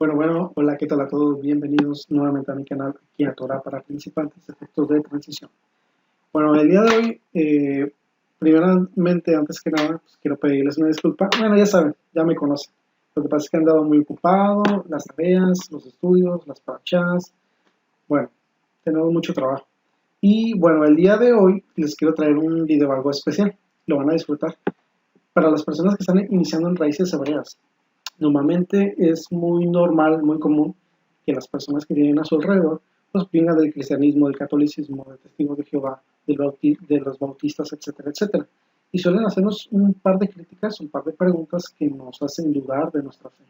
Hola, ¿qué tal a todos? Bienvenidos nuevamente a mi canal, aquí a Torah para principiantes, efectos de transición. Bueno, el día de hoy, primeramente, antes que nada, pues, quiero pedirles una disculpa. Bueno, ya saben, ya me conocen. Lo que pasa es que he andado muy ocupado, las tareas, los estudios, las parachas. Bueno, tenemos mucho trabajo. Y bueno, el día de hoy les quiero traer un video algo especial. Lo van a disfrutar. Para las personas que están iniciando en raíces hebreas, normalmente es muy normal, muy común que las personas que tienen a su alrededor pues vengan del cristianismo, del catolicismo, del testigo de Jehová, de los bautistas, etcétera, etcétera. Y suelen hacernos un par de críticas, un par de preguntas que nos hacen dudar de nuestra fe,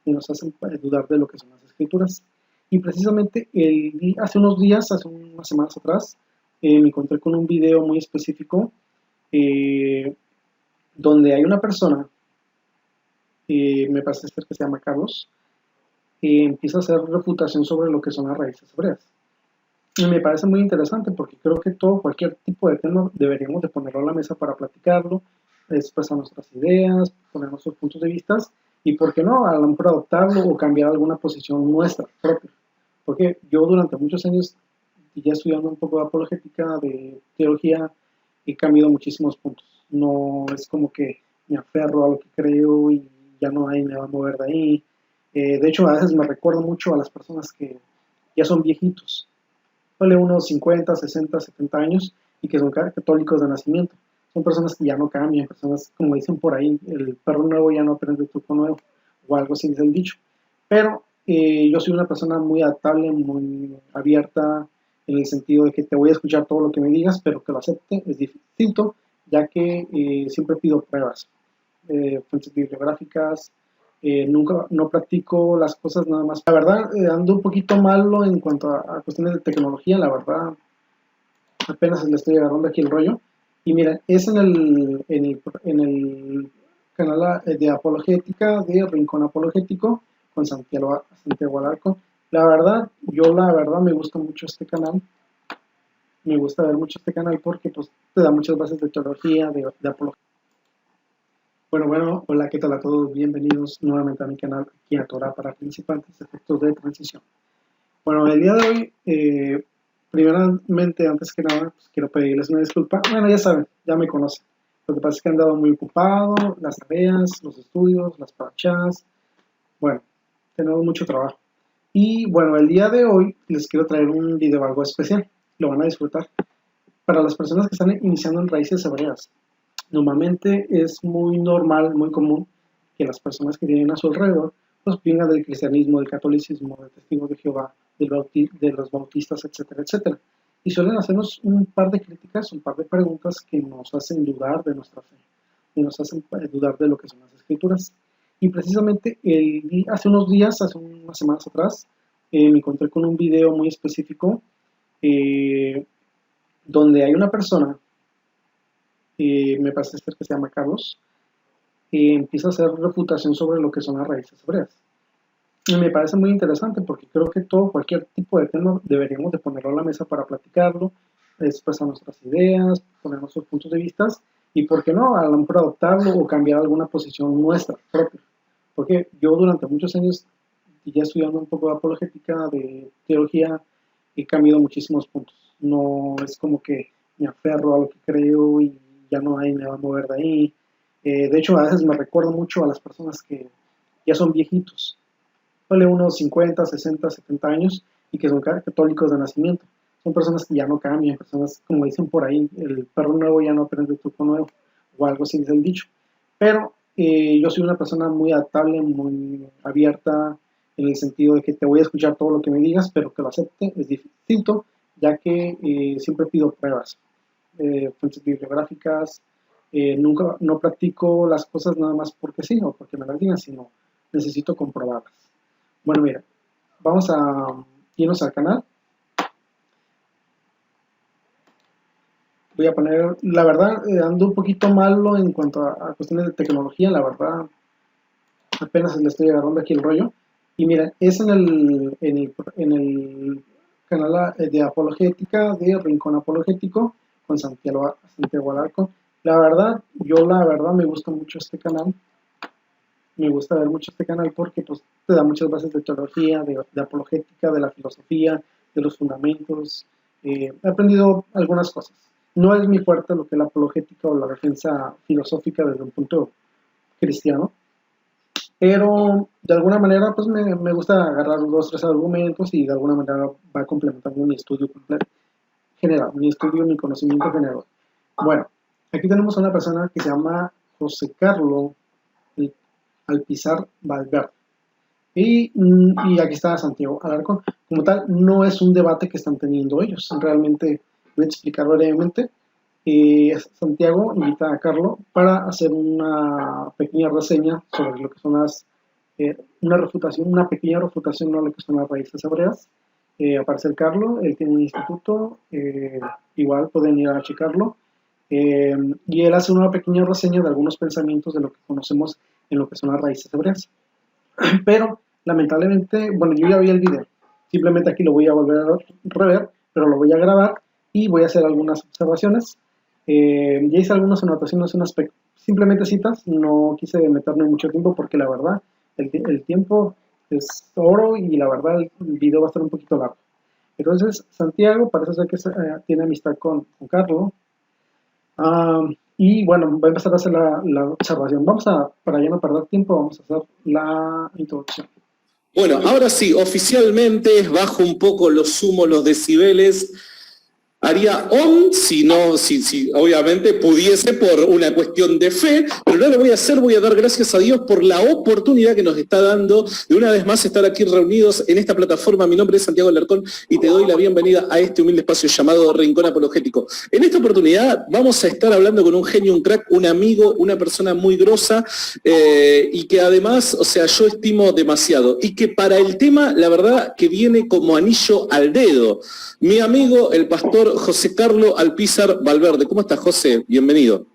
y nos hacen dudar de lo que son las escrituras. Y precisamente hace unos días, hace unas semanas atrás, me encontré con un video muy específico eh, donde hay una persona, me parece ser que se llama Carlos, empieza a hacer refutación sobre lo que son las raíces hebreas. Y me parece muy interesante porque creo que cualquier tipo de tema deberíamos de ponerlo a la mesa para platicarlo, expresar nuestras ideas, poner nuestros puntos de vista y, ¿por qué no?, a lo mejor adoptarlo o cambiar alguna posición nuestra propia. Porque yo durante muchos años, ya estudiando un poco de apologética, de teología, he cambiado muchísimos puntos. No es como que me aferro a lo que creo y ya no hay, me va a mover de ahí. De hecho, a veces me recuerdo mucho a las personas que ya son viejitos, vale unos 50, 60, 70 años y que son católicos de nacimiento. Son personas que ya no cambian, personas, como dicen por ahí, el perro nuevo ya no aprende truco nuevo, o algo así es el dicho. Pero yo soy una persona muy adaptable, muy abierta, en el sentido de que te voy a escuchar todo lo que me digas, pero que lo acepte es distinto, ya que siempre pido pruebas, fuentes bibliográficas, nunca no practico las cosas nada más. La verdad, ando un poquito malo en cuanto a cuestiones de tecnología, la verdad, apenas le estoy agarrando aquí el rollo. Y mira, es en el canal de apologética de Rincón Apologético con Santiago Alarco. La verdad me gusta mucho este canal. Me gusta ver mucho este canal porque pues te da muchas bases de teología, de apología. Hola, ¿qué tal a todos? Bienvenidos nuevamente a mi canal, aquí a Torah para principiantes, efectos de transición. Bueno, el día de hoy, primeramente, antes que nada, pues, quiero pedirles una disculpa. Bueno, ya saben, ya me conocen. Lo que pasa es que he andado muy ocupado, las tareas, los estudios, las parachas. Bueno, tenemos mucho trabajo. Y bueno, el día de hoy les quiero traer un video algo especial. Lo van a disfrutar. Para las personas que están iniciando en raíces hebreas, normalmente es muy normal, muy común que las personas que tienen a su alrededor pues vengan del cristianismo, del catolicismo, del testigo de Jehová, de los bautistas, etcétera, etcétera. Y suelen hacernos un par de críticas, un par de preguntas que nos hacen dudar de nuestra fe, y nos hacen dudar de lo que son las escrituras. Y precisamente hace unos días, hace unas semanas atrás, me encontré con un video muy específico eh, donde hay una persona, me parece ser que se llama Carlos, empieza a hacer refutación sobre lo que son las raíces hebreas. Y me parece muy interesante porque creo que cualquier tipo de tema deberíamos de ponerlo a la mesa para platicarlo, expresar nuestras ideas, poner nuestros puntos de vista y, ¿por qué no?, a lo mejor adoptarlo o cambiar alguna posición nuestra propia. Porque yo durante muchos años, ya estudiando un poco de apologética, de teología, he cambiado muchísimos puntos. No es como que me aferro a lo que creo y ya no hay, me va a mover de ahí. De hecho, a veces me recuerdo mucho a las personas que ya son viejitos, vale unos 50, 60, 70 años y que son católicos de nacimiento. Son personas que ya no cambian, personas, como dicen por ahí, el perro nuevo ya no aprende truco nuevo, o algo así es el dicho. Pero yo soy una persona muy adaptable, muy abierta, en el sentido de que te voy a escuchar todo lo que me digas, pero que lo acepte es distinto, ya que siempre pido pruebas, fuentes bibliográficas, nunca no practico las cosas nada más porque sí, o porque me las digan, sino necesito comprobarlas. Bueno, mira, vamos a irnos al canal. Voy a poner, la verdad, ando un poquito malo en cuanto a cuestiones de tecnología, la verdad, apenas le estoy agarrando aquí el rollo. Y mira, es en el canal de apologética de Rincón Apologético con Santiago Alarco. La verdad me gusta mucho este canal. me gusta ver mucho este canal porque pues te da muchas bases de teología, de apologética, de la filosofía, de los fundamentos. He aprendido algunas cosas. No es mi fuerte lo que es la apologética o la defensa filosófica desde un punto cristiano, pero de alguna manera pues me gusta agarrar dos, tres argumentos y de alguna manera va complementando mi estudio completo, general, mi estudio, mi conocimiento general. Bueno, aquí tenemos a una persona que se llama José Carlos Alpizar Valverde. Y aquí está Santiago Alarcón. Como tal, no es un debate que están teniendo ellos. Realmente voy a explicar brevemente. Santiago invita a Carlos para hacer una pequeña reseña sobre lo que son una pequeña refutación a lo que son las raíces hebreas. Aparece el Carlos, él tiene un instituto, igual pueden ir a checarlo. Y él hace una pequeña reseña de algunos pensamientos de lo que conocemos en lo que son las raíces hebreas. Pero lamentablemente, bueno, yo ya vi el video, simplemente aquí lo voy a volver a rever, pero lo voy a grabar y voy a hacer algunas observaciones. Ya hice algunas anotaciones, simplemente citas, no quise meterme mucho tiempo porque la verdad el tiempo es oro y la verdad el video va a estar un poquito largo. Entonces Santiago parece ser que tiene amistad con Carlos. Y bueno, voy a empezar a hacer la observación. Para ya no perder tiempo, vamos a hacer la introducción. Bueno, ahora sí, oficialmente bajo un poco los humos, los decibeles. Haría si obviamente pudiese por una cuestión de fe, pero no lo voy a hacer, voy a dar gracias a Dios por la oportunidad que nos está dando de una vez más estar aquí reunidos en esta plataforma. Mi nombre es Santiago Alarcón y te doy la bienvenida a este humilde espacio llamado Rincón Apologético. En esta oportunidad vamos a estar hablando con un genio, un crack, un amigo, una persona muy grosa y que además, o sea, yo estimo demasiado y que para el tema, la verdad, que viene como anillo al dedo. Mi amigo, el pastor José Carlos Alpizar Valverde. ¿Cómo estás, José? Bienvenido.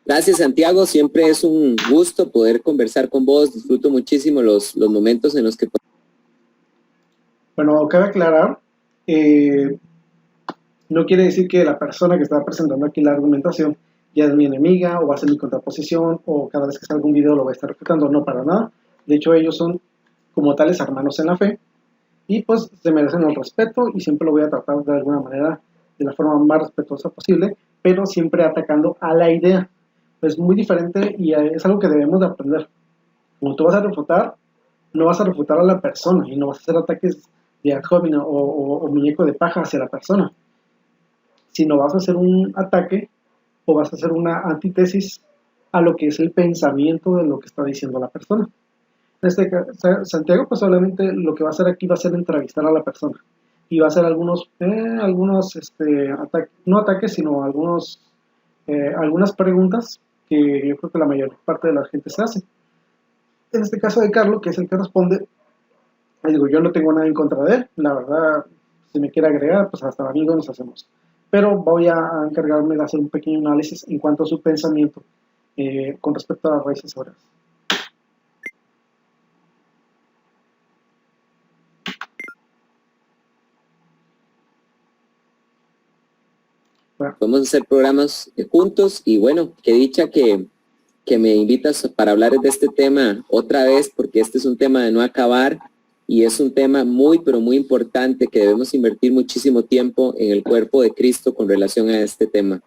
Gracias, Santiago. Siempre es un gusto poder conversar con vos. Disfruto muchísimo los momentos en los que... Bueno, cabe aclarar, no quiere decir que la persona que está presentando aquí la argumentación ya es mi enemiga o va a ser mi contraposición o cada vez que salga un video lo voy a estar refutando. No, para nada. De hecho, ellos son como tales hermanos en la fe. Y pues se merecen el respeto y siempre lo voy a tratar de alguna manera de la forma más respetuosa posible, pero siempre atacando a la idea. Es muy diferente y es algo que debemos de aprender. Cuando tú vas a refutar, no vas a refutar a la persona y no vas a hacer ataques de ad hominem o muñeco de paja hacia la persona, sino vas a hacer un ataque o vas a hacer una antítesis a lo que es el pensamiento de lo que está diciendo la persona. Santiago pues obviamente lo que va a hacer aquí va a ser entrevistar a la persona y va a hacer algunos no ataques sino algunas preguntas que yo creo que la mayor parte de la gente se hace. En este caso de Carlos, que es el que responde, le digo, yo no tengo nada en contra de él, la verdad, si me quiere agregar, pues hasta amigos nos hacemos, pero voy a encargarme de hacer un pequeño análisis en cuanto a su pensamiento con respecto a las raíces hebreas. Podemos hacer programas juntos y bueno, qué dicha que me invitas para hablar de este tema otra vez, porque este es un tema de no acabar y es un tema muy, pero muy importante que debemos invertir muchísimo tiempo en el cuerpo de Cristo con relación a este tema.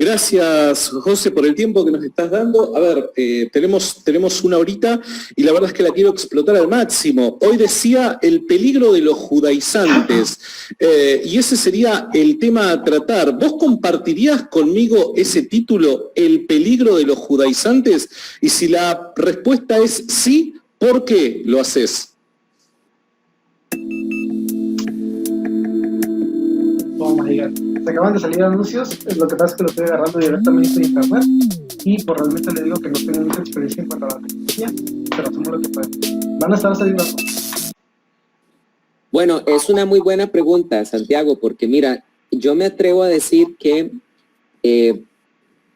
Gracias, José, por el tiempo que nos estás dando. A ver, tenemos una horita y la verdad es que la quiero explotar al máximo. Hoy decía el peligro de los judaizantes y ese sería el tema a tratar. ¿Vos compartirías conmigo ese título, el peligro de los judaizantes? Y si la respuesta es sí, ¿por qué lo haces? Vamos a llegar. Se acaban de salir anuncios, lo que pasa es que lo estoy agarrando directamente de internet y por realmente le digo que no tengo mucha experiencia en cuanto a la tecnología, pero hacemos lo que podemos. Van a estar saliendo. Bueno, es una muy buena pregunta, Santiago, porque mira, yo me atrevo a decir que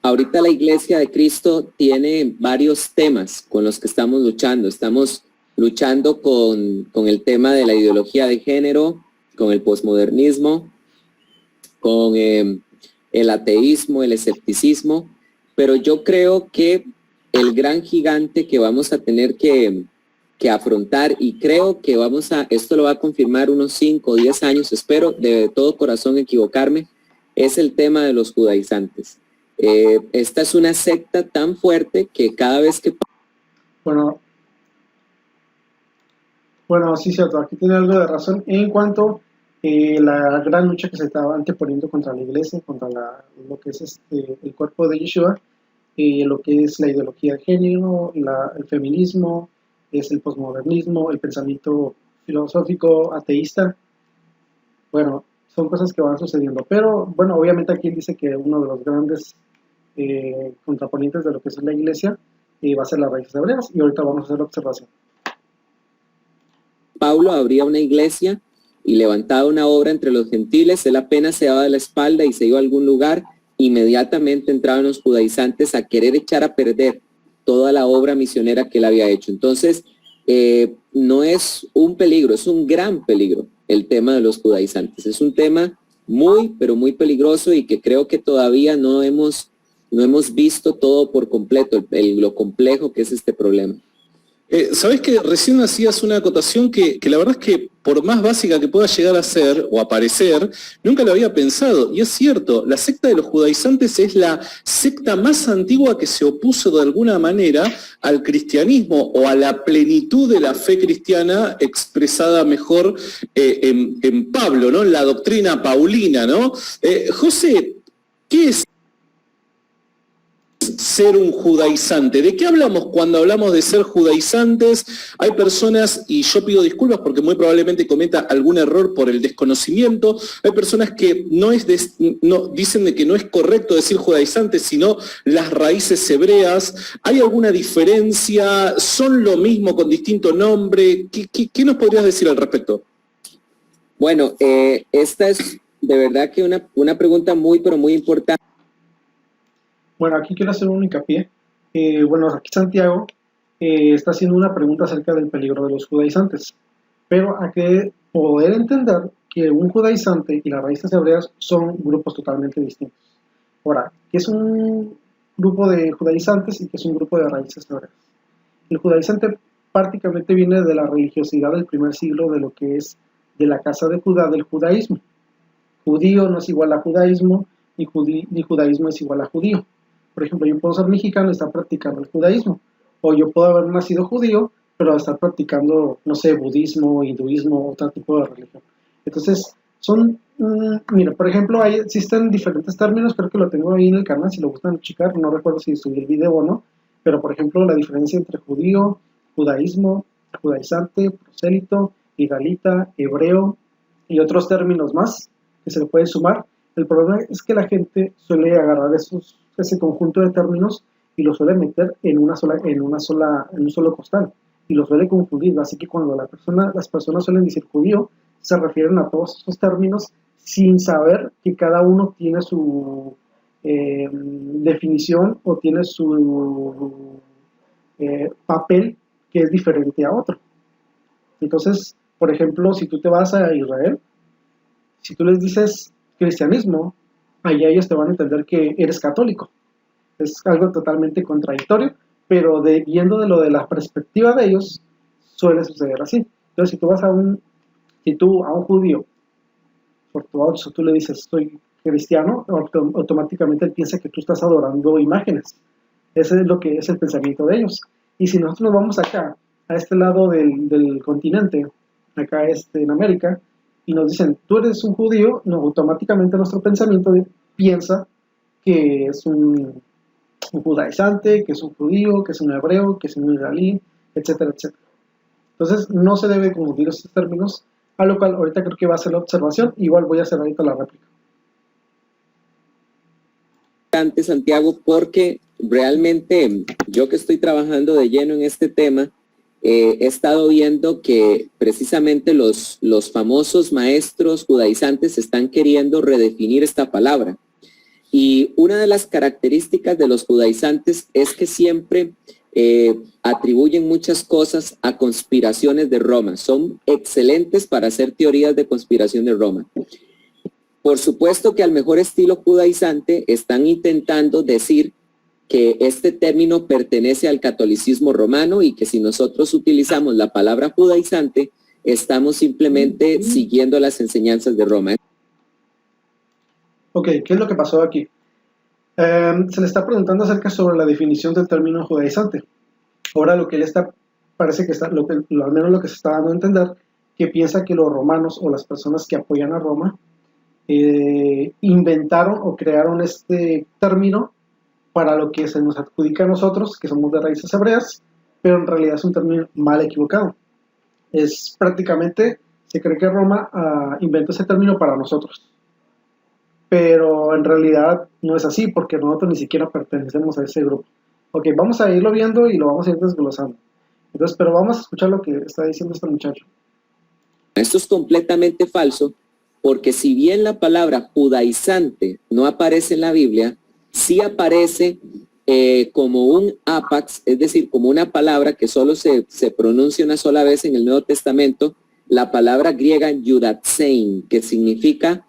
ahorita la Iglesia de Cristo tiene varios temas con los que estamos luchando. Estamos luchando con el tema de la ideología de género, con el posmodernismo, con el ateísmo, el escepticismo, pero yo creo que el gran gigante que vamos a tener que afrontar, y creo que esto lo va a confirmar unos 5 o 10 años, espero de todo corazón equivocarme, es el tema de los judaizantes. Esta es una secta tan fuerte que cada vez que... Bueno, sí, cierto, aquí tiene algo de razón en cuanto la gran lucha que se estaba anteponiendo contra la iglesia, contra lo que es el cuerpo de Yeshua, lo que es la ideología de género, el feminismo, es el posmodernismo, el pensamiento filosófico ateísta. Bueno, son cosas que van sucediendo, pero bueno, obviamente aquí dice que uno de los grandes contraponientes de lo que es la iglesia va a ser las raíces hebreas, y ahorita vamos a hacer la observación. Pablo abría una iglesia y levantaba una obra entre los gentiles, él apenas se daba de la espalda y se iba a algún lugar, inmediatamente entraban los judaizantes a querer echar a perder toda la obra misionera que él había hecho. Entonces, no es un peligro, es un gran peligro el tema de los judaizantes. Es un tema muy, pero muy peligroso, y que creo que todavía no hemos visto todo por completo, lo complejo que es este problema. Sabés que recién hacías una acotación que la verdad es que por más básica que pueda llegar a ser o a parecer, nunca lo había pensado. Y es cierto, la secta de los judaizantes es la secta más antigua que se opuso de alguna manera al cristianismo o a la plenitud de la fe cristiana expresada mejor en Pablo, ¿no? En la doctrina paulina, ¿no? José, ¿qué es ser un judaizante? ¿De qué hablamos cuando hablamos de ser judaizantes? Hay personas, y yo pido disculpas porque muy probablemente cometa algún error por el desconocimiento, hay personas que dicen de que no es correcto decir judaizantes, sino las raíces hebreas. ¿Hay alguna diferencia? ¿Son lo mismo con distinto nombre? ¿Qué nos podrías decir al respecto? Bueno, esta es de verdad que una pregunta muy, pero muy importante. Bueno, aquí quiero hacer un hincapié. Bueno, aquí Santiago está haciendo una pregunta acerca del peligro de los judaizantes, pero hay que poder entender que un judaizante y las raíces hebreas son grupos totalmente distintos. Ahora, ¿qué es un grupo de judaizantes y qué es un grupo de raíces hebreas? El judaizante prácticamente viene de la religiosidad del primer siglo, de lo que es de la casa de Judá, del judaísmo. Judío no es igual a judaísmo, ni judaísmo es igual a judío. Por ejemplo, yo puedo ser mexicano y estar practicando el judaísmo, o yo puedo haber nacido judío, pero estar practicando, no sé, budismo, hinduismo, otro tipo de religión. Entonces, mira, por ejemplo, existen diferentes términos, creo que lo tengo ahí en el canal, si lo gustan checar, no recuerdo si subí el video o no, pero por ejemplo, la diferencia entre judío, judaísmo, judaizante, prosélito, israelita, hebreo y otros términos más que se le pueden sumar. El problema es que la gente suele agarrar ese conjunto de términos y lo suele meter en un solo costal y lo suele confundir. Así que cuando las personas suelen decir judío, se refieren a todos esos términos sin saber que cada uno tiene su definición o tiene su papel que es diferente a otro. Entonces, por ejemplo, si tú te vas a Israel, si tú les dices cristianismo, allá ellos te van a entender que eres católico. Es algo totalmente contradictorio, pero viendo de la perspectiva de ellos, suele suceder así. Entonces, si tú vas a un judío ortodoxo, tú le dices, soy cristiano, automáticamente él piensa que tú estás adorando imágenes. Ese es lo que es el pensamiento de ellos. Y si nosotros nos vamos acá, a este lado del continente, acá en América, y nos dicen, tú eres un judío, no, automáticamente nuestro pensamiento piensa que es un judaizante, que es un judío, que es un hebreo, que es un israelí, etcétera, etcétera. Entonces, no se debe confundir estos términos, a lo cual ahorita creo que va a ser la observación, igual voy a hacer ahorita la réplica. Santiago, porque realmente yo que estoy trabajando de lleno en este tema, he estado viendo que precisamente los famosos maestros judaizantes están queriendo redefinir esta palabra. Y una de las características de los judaizantes es que siempre atribuyen muchas cosas a conspiraciones de Roma. Son excelentes para hacer teorías de conspiración de Roma. Por supuesto que al mejor estilo judaizante están intentando decir que este término pertenece al catolicismo romano y que si nosotros utilizamos la palabra judaizante, estamos simplemente siguiendo las enseñanzas de Roma. Ok, ¿qué es lo que pasó aquí? Se le está preguntando acerca sobre la definición del término judaizante. Ahora lo que él está, parece que está, al menos lo que se está dando a entender, que piensa que los romanos o las personas que apoyan a Roma inventaron o crearon este término para lo que se nos adjudica a nosotros, que somos de raíces hebreas, pero en realidad es un término mal equivocado. Es prácticamente, se cree que Roma inventó ese término para nosotros, pero en realidad no es así, porque nosotros ni siquiera pertenecemos a ese grupo. Ok, vamos a irlo viendo y lo vamos a ir desglosando. Entonces, pero vamos a escuchar lo que está diciendo este muchacho. Esto es completamente falso, porque si bien la palabra judaizante no aparece en la Biblia, sí aparece como un apax, es decir, como una palabra que solo se pronuncia una sola vez en el Nuevo Testamento, la palabra griega judatsein, que significa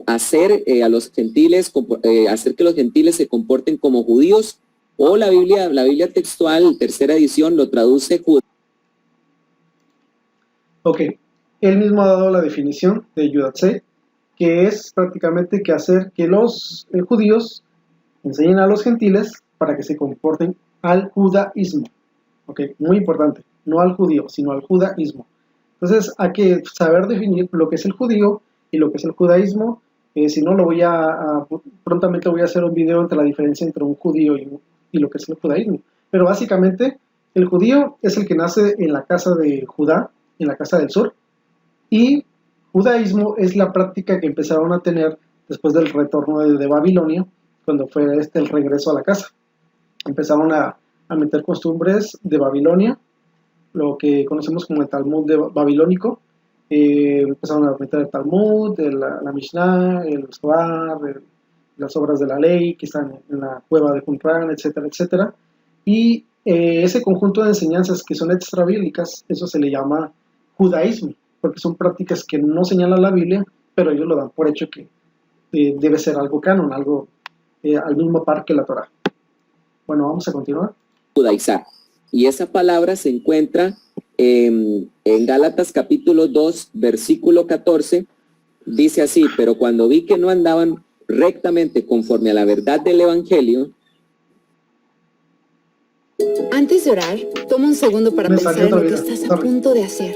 hacer a los gentiles, hacer que los gentiles se comporten como judíos, o la Biblia textual, tercera edición, lo traduce judíos. Ok, él mismo ha dado la definición de judatzei, que es prácticamente que hacer que los judíos enseñen a los gentiles para que se comporten al judaísmo. Ok, muy importante, no al judío, sino al judaísmo. Entonces hay que saber definir lo que es el judío y lo que es el judaísmo. Si no, prontamente voy a hacer un video entre la diferencia entre un judío y lo que es el judaísmo. Pero básicamente el judío es el que nace en la casa de Judá, en la casa del sur, y judaísmo es la práctica que empezaron a tener después del retorno de Babilonia, cuando fue el regreso a la casa. Empezaron a meter costumbres de Babilonia, lo que conocemos como el Talmud babilónico. Empezaron a meter el Talmud, la Mishnah, el Zohar, las obras de la ley que están en la cueva de Qumran, etcétera, etcétera. Y ese conjunto de enseñanzas que son extrabíblicas, eso se le llama judaísmo, porque son prácticas que no señala la Biblia, pero ellos lo dan por hecho que debe ser algo canon, algo al mismo par que la Torah. Bueno, vamos a continuar. Judaizar. Y esa palabra se encuentra en Gálatas capítulo 2, versículo 14, dice así: pero cuando vi que no andaban rectamente conforme a la verdad del Evangelio. Antes de orar, toma un segundo para pensar en lo que estás a punto de hacer.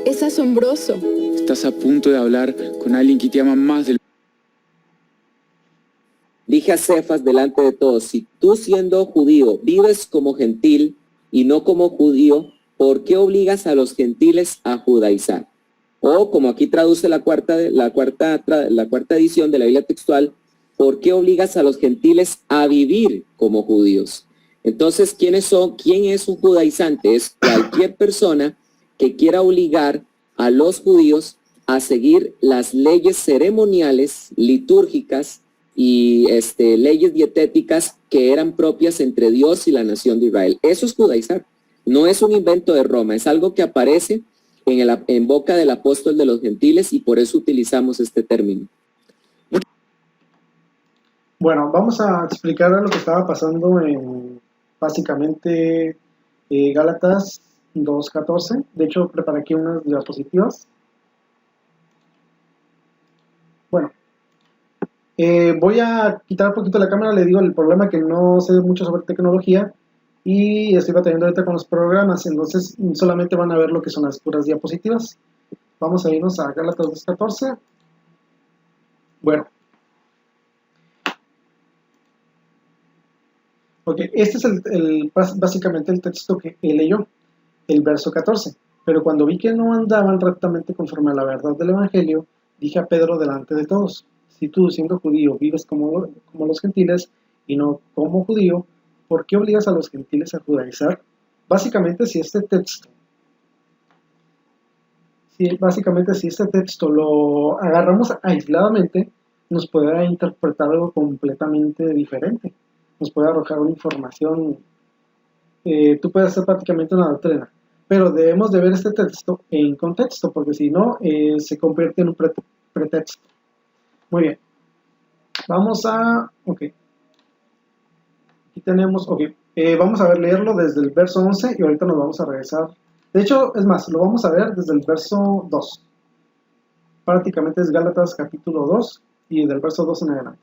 Es asombroso. Estás a punto de hablar con alguien que te ama más del... Dije a Cefas delante de todos: si tú siendo judío vives como gentil y no como judío, ¿por qué obligas a los gentiles a judaizar? O como aquí traduce la cuarta edición de la Biblia textual, ¿por qué obligas a los gentiles a vivir como judíos? Entonces, ¿quién es un judaizante? Es cualquier persona que quiera obligar a los judíos a seguir las leyes ceremoniales, litúrgicas y leyes dietéticas que eran propias entre Dios y la nación de Israel. Eso es judaizar. No es un invento de Roma, es algo que aparece en boca del apóstol de los gentiles y por eso utilizamos este término. Bueno, vamos a explicar lo que estaba pasando en básicamente Gálatas 2.14. De hecho, preparé aquí unas diapositivas. Bueno, voy a quitar un poquito la cámara. Le digo el problema que no sé mucho sobre tecnología y estoy batallando ahorita con los programas, entonces solamente van a ver lo que son las puras diapositivas. Vamos a irnos a Gálatas 2.14. Bueno, ok, este es básicamente el texto que él leyó, el verso 14. Pero cuando vi que no andaban rectamente conforme a la verdad del Evangelio, dije a Pedro delante de todos: si tú, siendo judío, vives como los gentiles y no como judío, ¿por qué obligas a los gentiles a judaizar? Básicamente, si este texto lo agarramos aisladamente, nos puede interpretar algo completamente diferente. Nos puede arrojar una información. Tú puedes hacer prácticamente una doctrina, pero debemos de ver este texto en contexto, porque si no, se convierte en un pretexto. Muy bien. Vamos a... Ok. aquí tenemos, ok, vamos a leerlo desde el verso 11 y ahorita nos vamos a regresar. De hecho, es más, lo vamos a ver desde el verso 2. Prácticamente es Gálatas capítulo 2 y del verso 2 en adelante.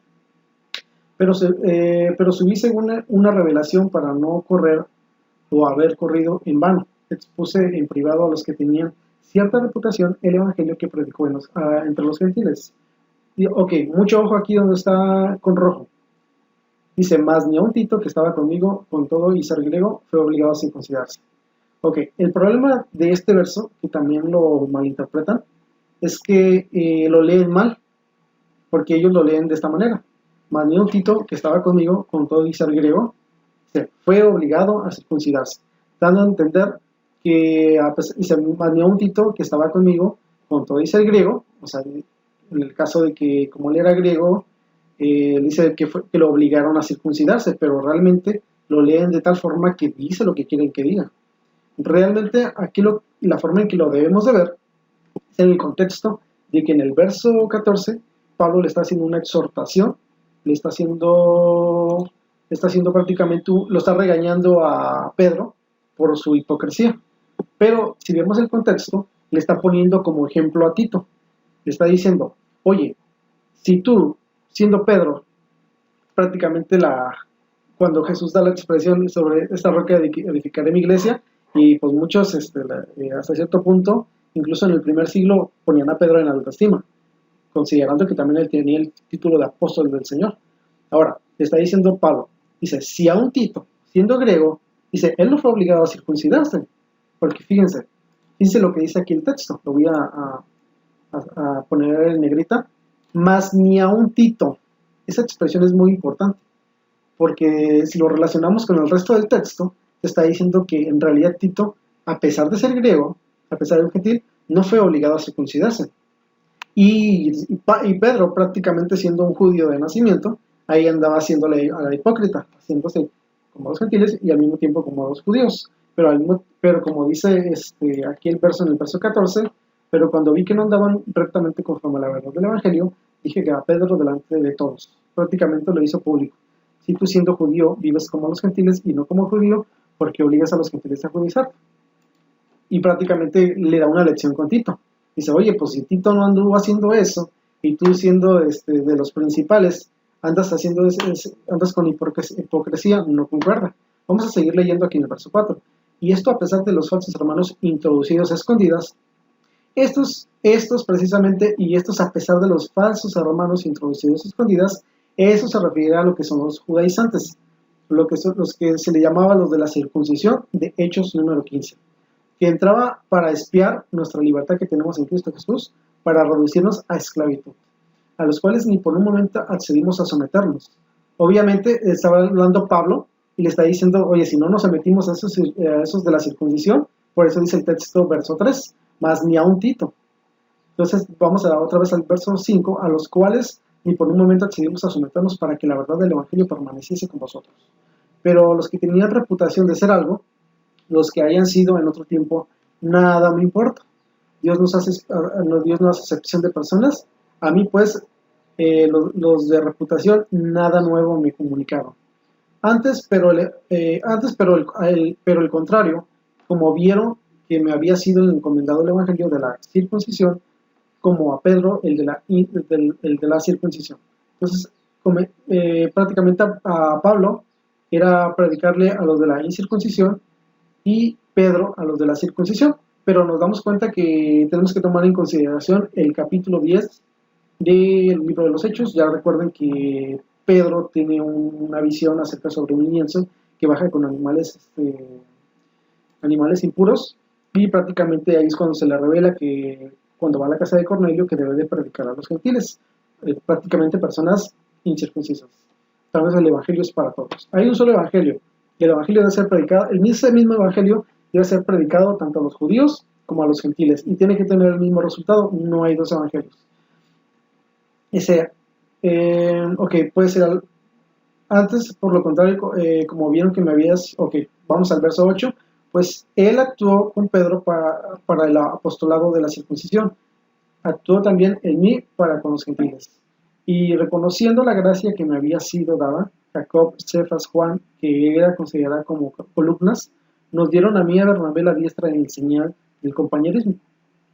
Pero subí según una revelación para no correr o haber corrido en vano. Expuse en privado a los que tenían cierta reputación el evangelio que predicó entre los gentiles. Y, ok, mucho ojo aquí donde está con rojo. Dice, más ni a un Tito que estaba conmigo, con todo y ser griego, fue obligado a circuncidarse. Ok, el problema de este verso, que también lo malinterpretan, es que lo leen mal, porque ellos lo leen de esta manera. Más ni a un Tito que estaba conmigo, con todo y ser griego, fue obligado a circuncidarse, dando a entender que más ni a un Tito que estaba conmigo, con todo y ser griego, o sea, en el caso de que como él era griego, dice que lo obligaron a circuncidarse, pero realmente lo leen de tal forma que dice lo que quieren que diga. Realmente aquí la forma en que lo debemos de ver es en el contexto de que en el verso 14 Pablo le está haciendo una exhortación, le está haciendo prácticamente, lo está regañando a Pedro por su hipocresía. Pero si vemos el contexto, le está poniendo como ejemplo a Tito. Le está diciendo, oye, si tú, siendo Pedro, prácticamente cuando Jesús da la expresión sobre esta roca edificaré mi iglesia, y pues muchos hasta cierto punto, incluso en el primer siglo, ponían a Pedro en alta estima, considerando que también él tenía el título de apóstol del Señor. Ahora, le está diciendo Pablo, dice, si a un Tito, siendo griego, dice, él no fue obligado a circuncidarse, porque fíjense lo que dice aquí el texto, lo voy a poner en negrita, más ni a un Tito. Esa expresión es muy importante, porque si lo relacionamos con el resto del texto, te está diciendo que en realidad Tito, a pesar de ser griego, a pesar de un gentil, no fue obligado a circuncidarse. Y Pedro, prácticamente siendo un judío de nacimiento, ahí andaba haciéndole a la hipócrita, haciéndose como los gentiles y al mismo tiempo como los judíos. Pero como dice aquí en el verso 14, pero cuando vi que no andaban rectamente conforme a la verdad del evangelio, dije que a Pedro delante de todos. Prácticamente lo hizo público. Si tú siendo judío vives como los gentiles y no como judío, porque obligas a los gentiles a judaizar. Y prácticamente le da una lección con Tito. Dice, oye, pues si Tito no anduvo haciendo eso, y tú siendo de los principales, andas con hipocresía, no concuerda. Vamos a seguir leyendo aquí en el verso 4. Y esto a pesar de los falsos hermanos introducidos a escondidas, estos precisamente, y estos a pesar de los falsos hermanos introducidos a escondidas, eso se refiere a lo que son los judaizantes, los que se le llamaba los de la circuncisión de Hechos número 15, que entraba para espiar nuestra libertad que tenemos en Cristo Jesús, para reducirnos a esclavitud, a los cuales ni por un momento accedimos a someternos. Obviamente estaba hablando Pablo y le está diciendo, oye, si no nos sometimos a esos de la circuncisión, por eso dice el texto verso 3, más ni a un Tito. Entonces vamos a dar otra vez al verso 5, a los cuales ni por un momento accedimos a someternos para que la verdad del evangelio permaneciese con vosotros. Pero los que tenían reputación de ser algo, los que hayan sido en otro tiempo, nada me importa. Dios no hace excepción de personas. A mí pues los de reputación nada nuevo me comunicaron. Pero el contrario, como vieron que me había sido encomendado el evangelio de la circuncisión, como a Pedro el de la circuncisión. Entonces, prácticamente a Pablo era predicarle a los de la incircuncisión y Pedro a los de la circuncisión. Pero nos damos cuenta que tenemos que tomar en consideración el capítulo 10 del libro de los Hechos. Ya recuerden que Pedro tiene una visión acerca sobre un lienzo que baja con animales impuros, y prácticamente ahí es cuando se le revela que cuando va a la casa de Cornelio que debe de predicar a los gentiles, prácticamente personas incircuncisas. Tal vez el evangelio es para todos. Hay un solo evangelio, y el evangelio debe ser predicado, ese mismo evangelio debe ser predicado tanto a los judíos como a los gentiles, y tiene que tener el mismo resultado. No hay dos evangelios. Puede ser antes, por lo contrario, como vieron que vamos al verso 8, pues él actuó con Pedro para el apostolado de la circuncisión, actuó también en mí para con los gentiles, y reconociendo la gracia que me había sido dada, Jacob, Cefas, Juan, que era considerada como columnas, nos dieron a mí y a Bernabé la diestra en señal del compañerismo,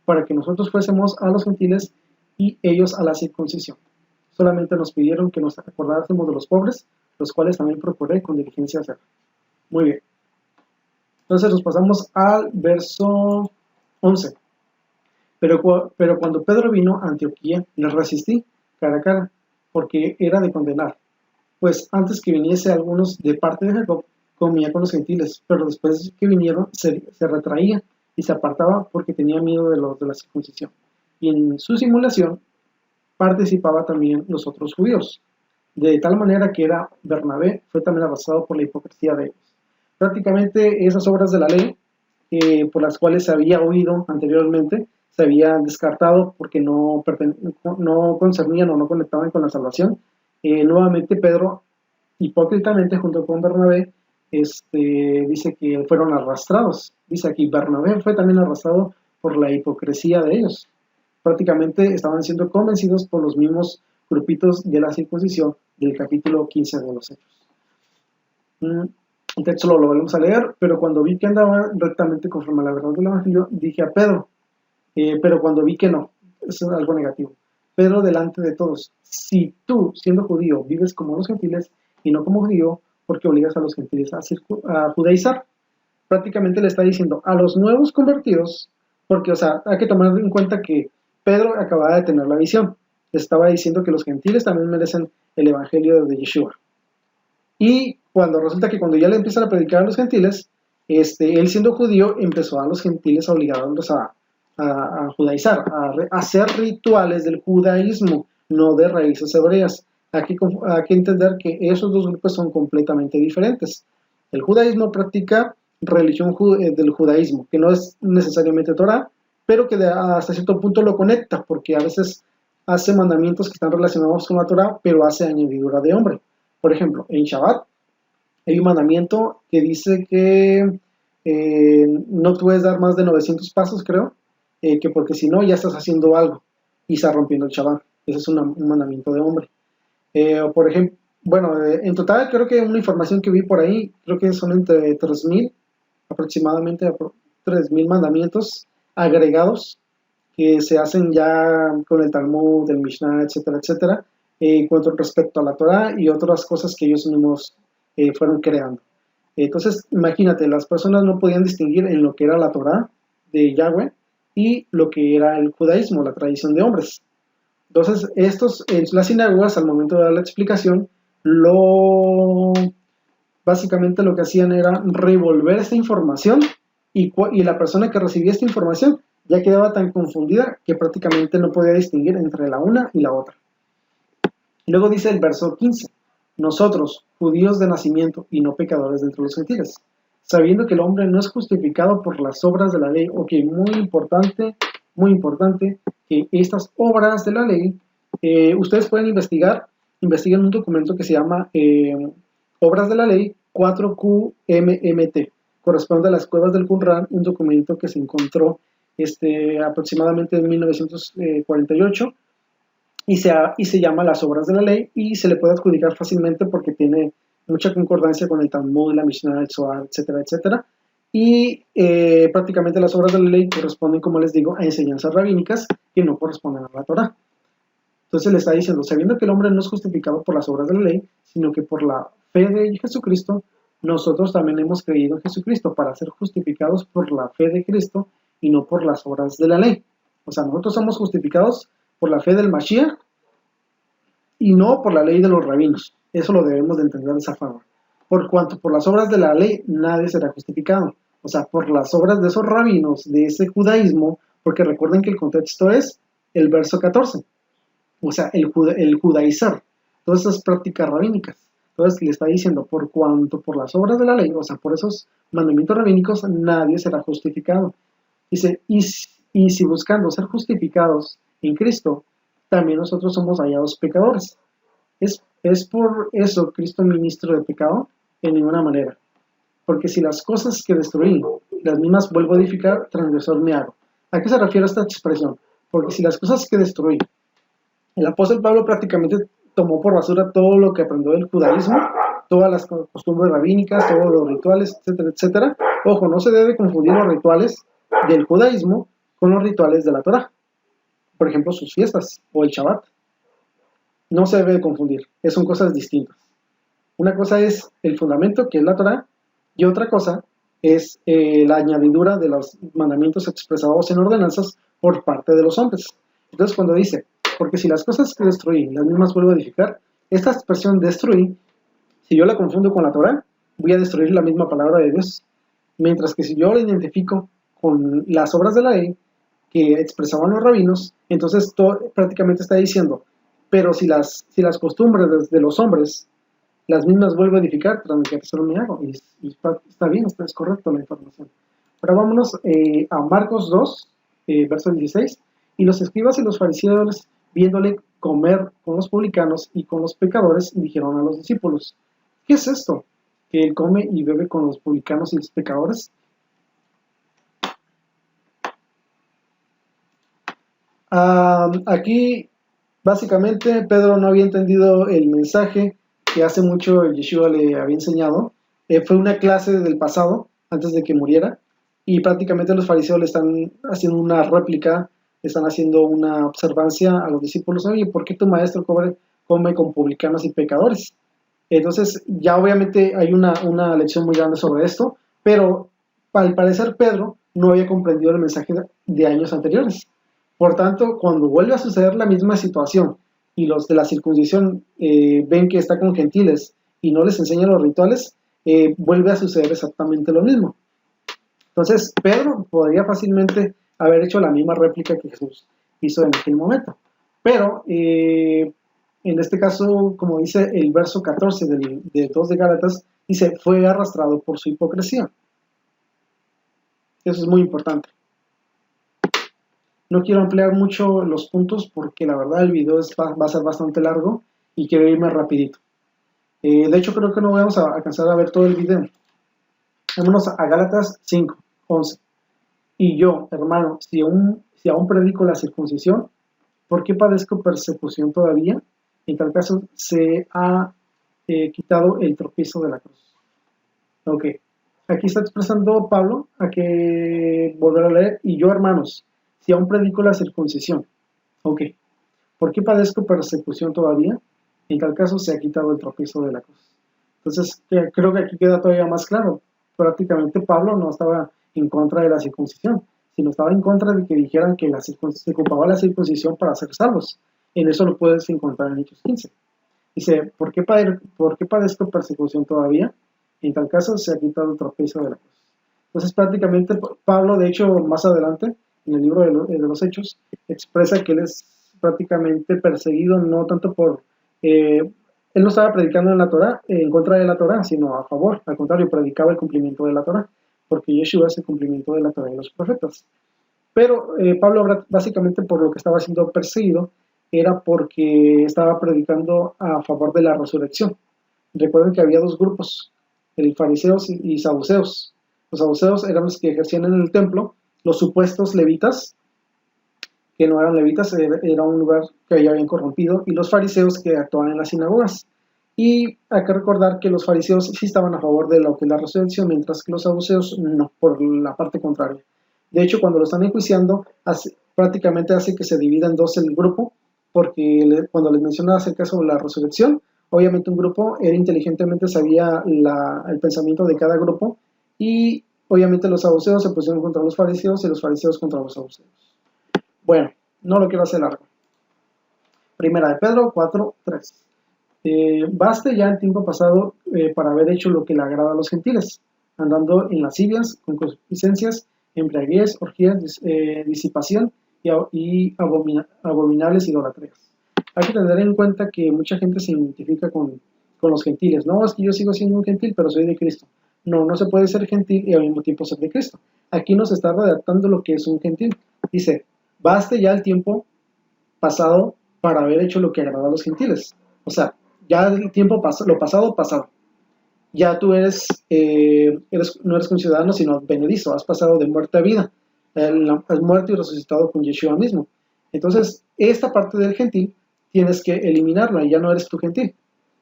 para que nosotros fuésemos a los gentiles y ellos a la circuncisión. Solamente nos pidieron que nos acordásemos de los pobres, los cuales también procuré con diligencia hacer. Muy bien. Entonces nos pasamos al verso 11. Pero cuando Pedro vino a Antioquía, le resistí cara a cara, porque era de condenar. Pues antes que viniese algunos de parte de Jacob, comía con los gentiles, pero después que vinieron se retraía y se apartaba porque tenía miedo de los de la circuncisión. Y en su simulación participaba también los otros judíos, de tal manera que Bernabé fue también arrasado por la hipocresía de ellos. Prácticamente esas obras de la ley, por las cuales se había oído anteriormente, se habían descartado porque no concernían o no conectaban con la salvación. Nuevamente Pedro, hipócritamente junto con Bernabé, dice que fueron arrastrados. Dice aquí, Bernabé fue también arrastrado por la hipocresía de ellos. Prácticamente estaban siendo convencidos por los mismos grupitos de la circuncisión del capítulo 15 de los Hechos. El texto lo volvemos a leer, pero cuando vi que andaba rectamente conforme a la verdad del Evangelio, dije a Pedro, pero cuando vi que no, eso es algo negativo. Pedro delante de todos, si tú, siendo judío, vives como los gentiles y no como judío, porque obligas a los gentiles a judaizar. Prácticamente le está diciendo a los nuevos convertidos, porque, o sea, hay que tomar en cuenta que Pedro acababa de tener la visión. Estaba diciendo que los gentiles también merecen el evangelio de Yeshua. Y cuando resulta que cuando ya le empiezan a predicar a los gentiles, él siendo judío empezó a los gentiles a obligarlos a judaizar, a hacer rituales del judaísmo, no de raíces hebreas. Hay que entender que esos dos grupos son completamente diferentes. El judaísmo practica religión del judaísmo, que no es necesariamente Torah, pero que hasta cierto punto lo conecta, porque a veces hace mandamientos que están relacionados con la Torah, pero hace añadidura de hombre. Por ejemplo, en Shabbat hay un mandamiento que dice que no puedes dar más de 900 pasos, creo, que porque si no ya estás haciendo algo y está rompiendo el Shabbat. Ese es un mandamiento de hombre. Por ejemplo, bueno, en total creo que una información que vi por ahí, creo que son entre 3.000, aproximadamente 3.000 mandamientos agregados que se hacen ya con el Talmud, el Mishnah, etcétera, etcétera, con respecto a la Torah y otras cosas que ellos mismos fueron creando. Entonces, imagínate, las personas no podían distinguir en lo que era la Torah de Yahweh y lo que era el judaísmo, la tradición de hombres. Entonces, estos en las sinagogas, al momento de dar la explicación, básicamente lo que hacían era revolver esta información y la persona que recibía esta información ya quedaba tan confundida que prácticamente no podía distinguir entre la una y la otra. Luego dice el verso 15, nosotros, judíos de nacimiento y no pecadores de entre los gentiles, sabiendo que el hombre no es justificado por las obras de la ley. Ok, muy importante, que estas obras de la ley, ustedes pueden investiguen un documento que se llama Obras de la Ley 4QMMT, corresponde a las cuevas del Qumran, un documento que se encontró aproximadamente en 1948, y se llama Las Obras de la Ley, y se le puede adjudicar fácilmente porque tiene mucha concordancia con el Talmud, la Mishnah, el Zohar, etcétera, etcétera. Y prácticamente las obras de la ley corresponden, como les digo, a enseñanzas rabínicas que no corresponden a la Torah. Entonces le está diciendo, sabiendo que el hombre no es justificado por las obras de la ley, sino que por la fe de Jesucristo, nosotros también hemos creído en Jesucristo para ser justificados por la fe de Cristo y no por las obras de la ley. O sea, nosotros somos justificados por la fe del Mashiach y no por la ley de los rabinos. Eso lo debemos de entender de esa forma. Por cuanto por las obras de la ley nadie será justificado. O sea, por las obras de esos rabinos, de ese judaísmo, porque recuerden que el contexto es el verso 14. O sea, el judaizar, todas esas prácticas rabínicas. Entonces le está diciendo, por cuanto por las obras de la ley, o sea, por esos mandamientos rabínicos, nadie será justificado. Dice, y si buscando ser justificados en Cristo, también nosotros somos hallados pecadores. ¿Es por eso Cristo ministro de pecado? En ninguna manera. Porque si las cosas que destruí, las mismas vuelvo a edificar, transgresor me hago. ¿A qué se refiere esta expresión? Porque si las cosas que destruí, el apóstol Pablo prácticamente tomó por basura todo lo que aprendió del judaísmo todas las costumbres rabínicas, todos los rituales, etcétera, etcétera. Ojo, no se debe confundir los rituales del judaísmo con los rituales de la Torá. Por ejemplo, sus fiestas o el Shabbat. No se debe confundir, son cosas distintas. Una cosa es el fundamento, que es la Torá, y otra cosa es la añadidura de los mandamientos expresados en ordenanzas por parte de los hombres. Entonces, cuando dice, porque si las cosas que destruí, las mismas vuelvo a edificar, esta expresión destruí, si yo la confundo con la Torá, voy a destruir la misma palabra de Dios. Mientras que si yo la identifico con las obras de la ley que expresaban los rabinos, entonces prácticamente está diciendo, pero si las costumbres de los hombres, las mismas vuelvo a edificar, tras que solo me hago. Y está bien, es correcto la información. Ahora vámonos a Marcos 2, verso 16. Y los escribas y los fariseos, viéndole comer con los publicanos y con los pecadores, dijeron a los discípulos, ¿qué es esto? ¿Que él come y bebe con los publicanos y los pecadores? Aquí, básicamente, Pedro no había entendido el mensaje que hace mucho Yeshua le había enseñado. Fue una clase del pasado, antes de que muriera, y prácticamente los fariseos le están haciendo una réplica, le están haciendo una observancia a los discípulos. Oye, ¿por qué tu maestro come con publicanos y pecadores? Entonces, ya obviamente hay una lección muy grande sobre esto, pero al parecer Pedro no había comprendido el mensaje de años anteriores. Por tanto, cuando vuelve a suceder la misma situación y los de la circuncisión ven que está con gentiles y no les enseña los rituales, vuelve a suceder exactamente lo mismo. Entonces, Pedro podría fácilmente haber hecho la misma réplica que Jesús hizo en aquel momento. Pero, en este caso, como dice el verso 14 del 2 de Gálatas, dice, fue arrastrado por su hipocresía. Eso es muy importante. No quiero ampliar mucho los puntos porque la verdad el video va a ser bastante largo y quiero irme rapidito. De hecho, creo que no vamos a alcanzar a ver todo el video. Vámonos a Gálatas 5, 11. Y yo, hermano, si aún predico la circuncisión, ¿por qué padezco persecución todavía? En tal caso, se ha quitado el tropiezo de la cruz. Ok. Aquí está expresando Pablo, a que volver a leer, y yo, hermanos, si aún predico la circuncisión. Ok. ¿Por qué padezco persecución todavía? En tal caso se ha quitado el tropiezo de la cruz. Entonces, creo que aquí queda todavía más claro. Prácticamente Pablo no estaba en contra de la circuncisión, sino estaba en contra de que dijeran que se ocupaba la circuncisión para ser salvos. En eso lo puedes encontrar en Hechos 15. Dice, ¿por qué padezco persecución todavía? En tal caso se ha quitado el tropiezo de la cruz. Entonces, prácticamente Pablo, de hecho, más adelante, en el libro de los Hechos, expresa que él es prácticamente perseguido no tanto por... él no estaba predicando en contra de la Torá, sino a favor. Al contrario, predicaba el cumplimiento de la Torá, porque Yeshua es el cumplimiento de la Torá y los profetas. Pero Pablo, básicamente por lo que estaba siendo perseguido, era porque estaba predicando a favor de la resurrección. Recuerden que había dos grupos, fariseos y saduceos. Los saduceos eran los que ejercían en el templo, los supuestos levitas, que no eran levitas, era un lugar que ya habían corrompido, y los fariseos que actuaban en las sinagogas. Y hay que recordar que los fariseos sí estaban a favor de lo que es la resurrección, mientras que los saduceos no, por la parte contraria. De hecho, cuando lo están enjuiciando, prácticamente hace que se divida en dos el grupo, porque cuando les menciona acerca sobre la resurrección, obviamente un grupo inteligentemente sabía el pensamiento de cada grupo, y obviamente los saduceos se pusieron contra los fariseos y los fariseos contra los saduceos. Bueno, no lo quiero hacer largo. Primera de Pedro 4:3. Baste ya el tiempo pasado para haber hecho lo que le agrada a los gentiles, andando en lascivias, concupiscencias, embriaguez, orgías, disipación y abominables idolatrías. Hay que tener en cuenta que mucha gente se identifica con los gentiles. No, es que yo sigo siendo un gentil, pero soy de Cristo. No se puede ser gentil y al mismo tiempo ser de Cristo. Aquí nos está redactando lo que es un gentil. Dice, baste ya el tiempo pasado para haber hecho lo que agrada a los gentiles. O sea, ya el tiempo lo pasado. Ya tú no eres conciudadano, sino benedizo. Has pasado de muerte a vida. Has muerto y resucitado con Yeshua mismo. Entonces, esta parte del gentil tienes que eliminarla y ya no eres tu gentil.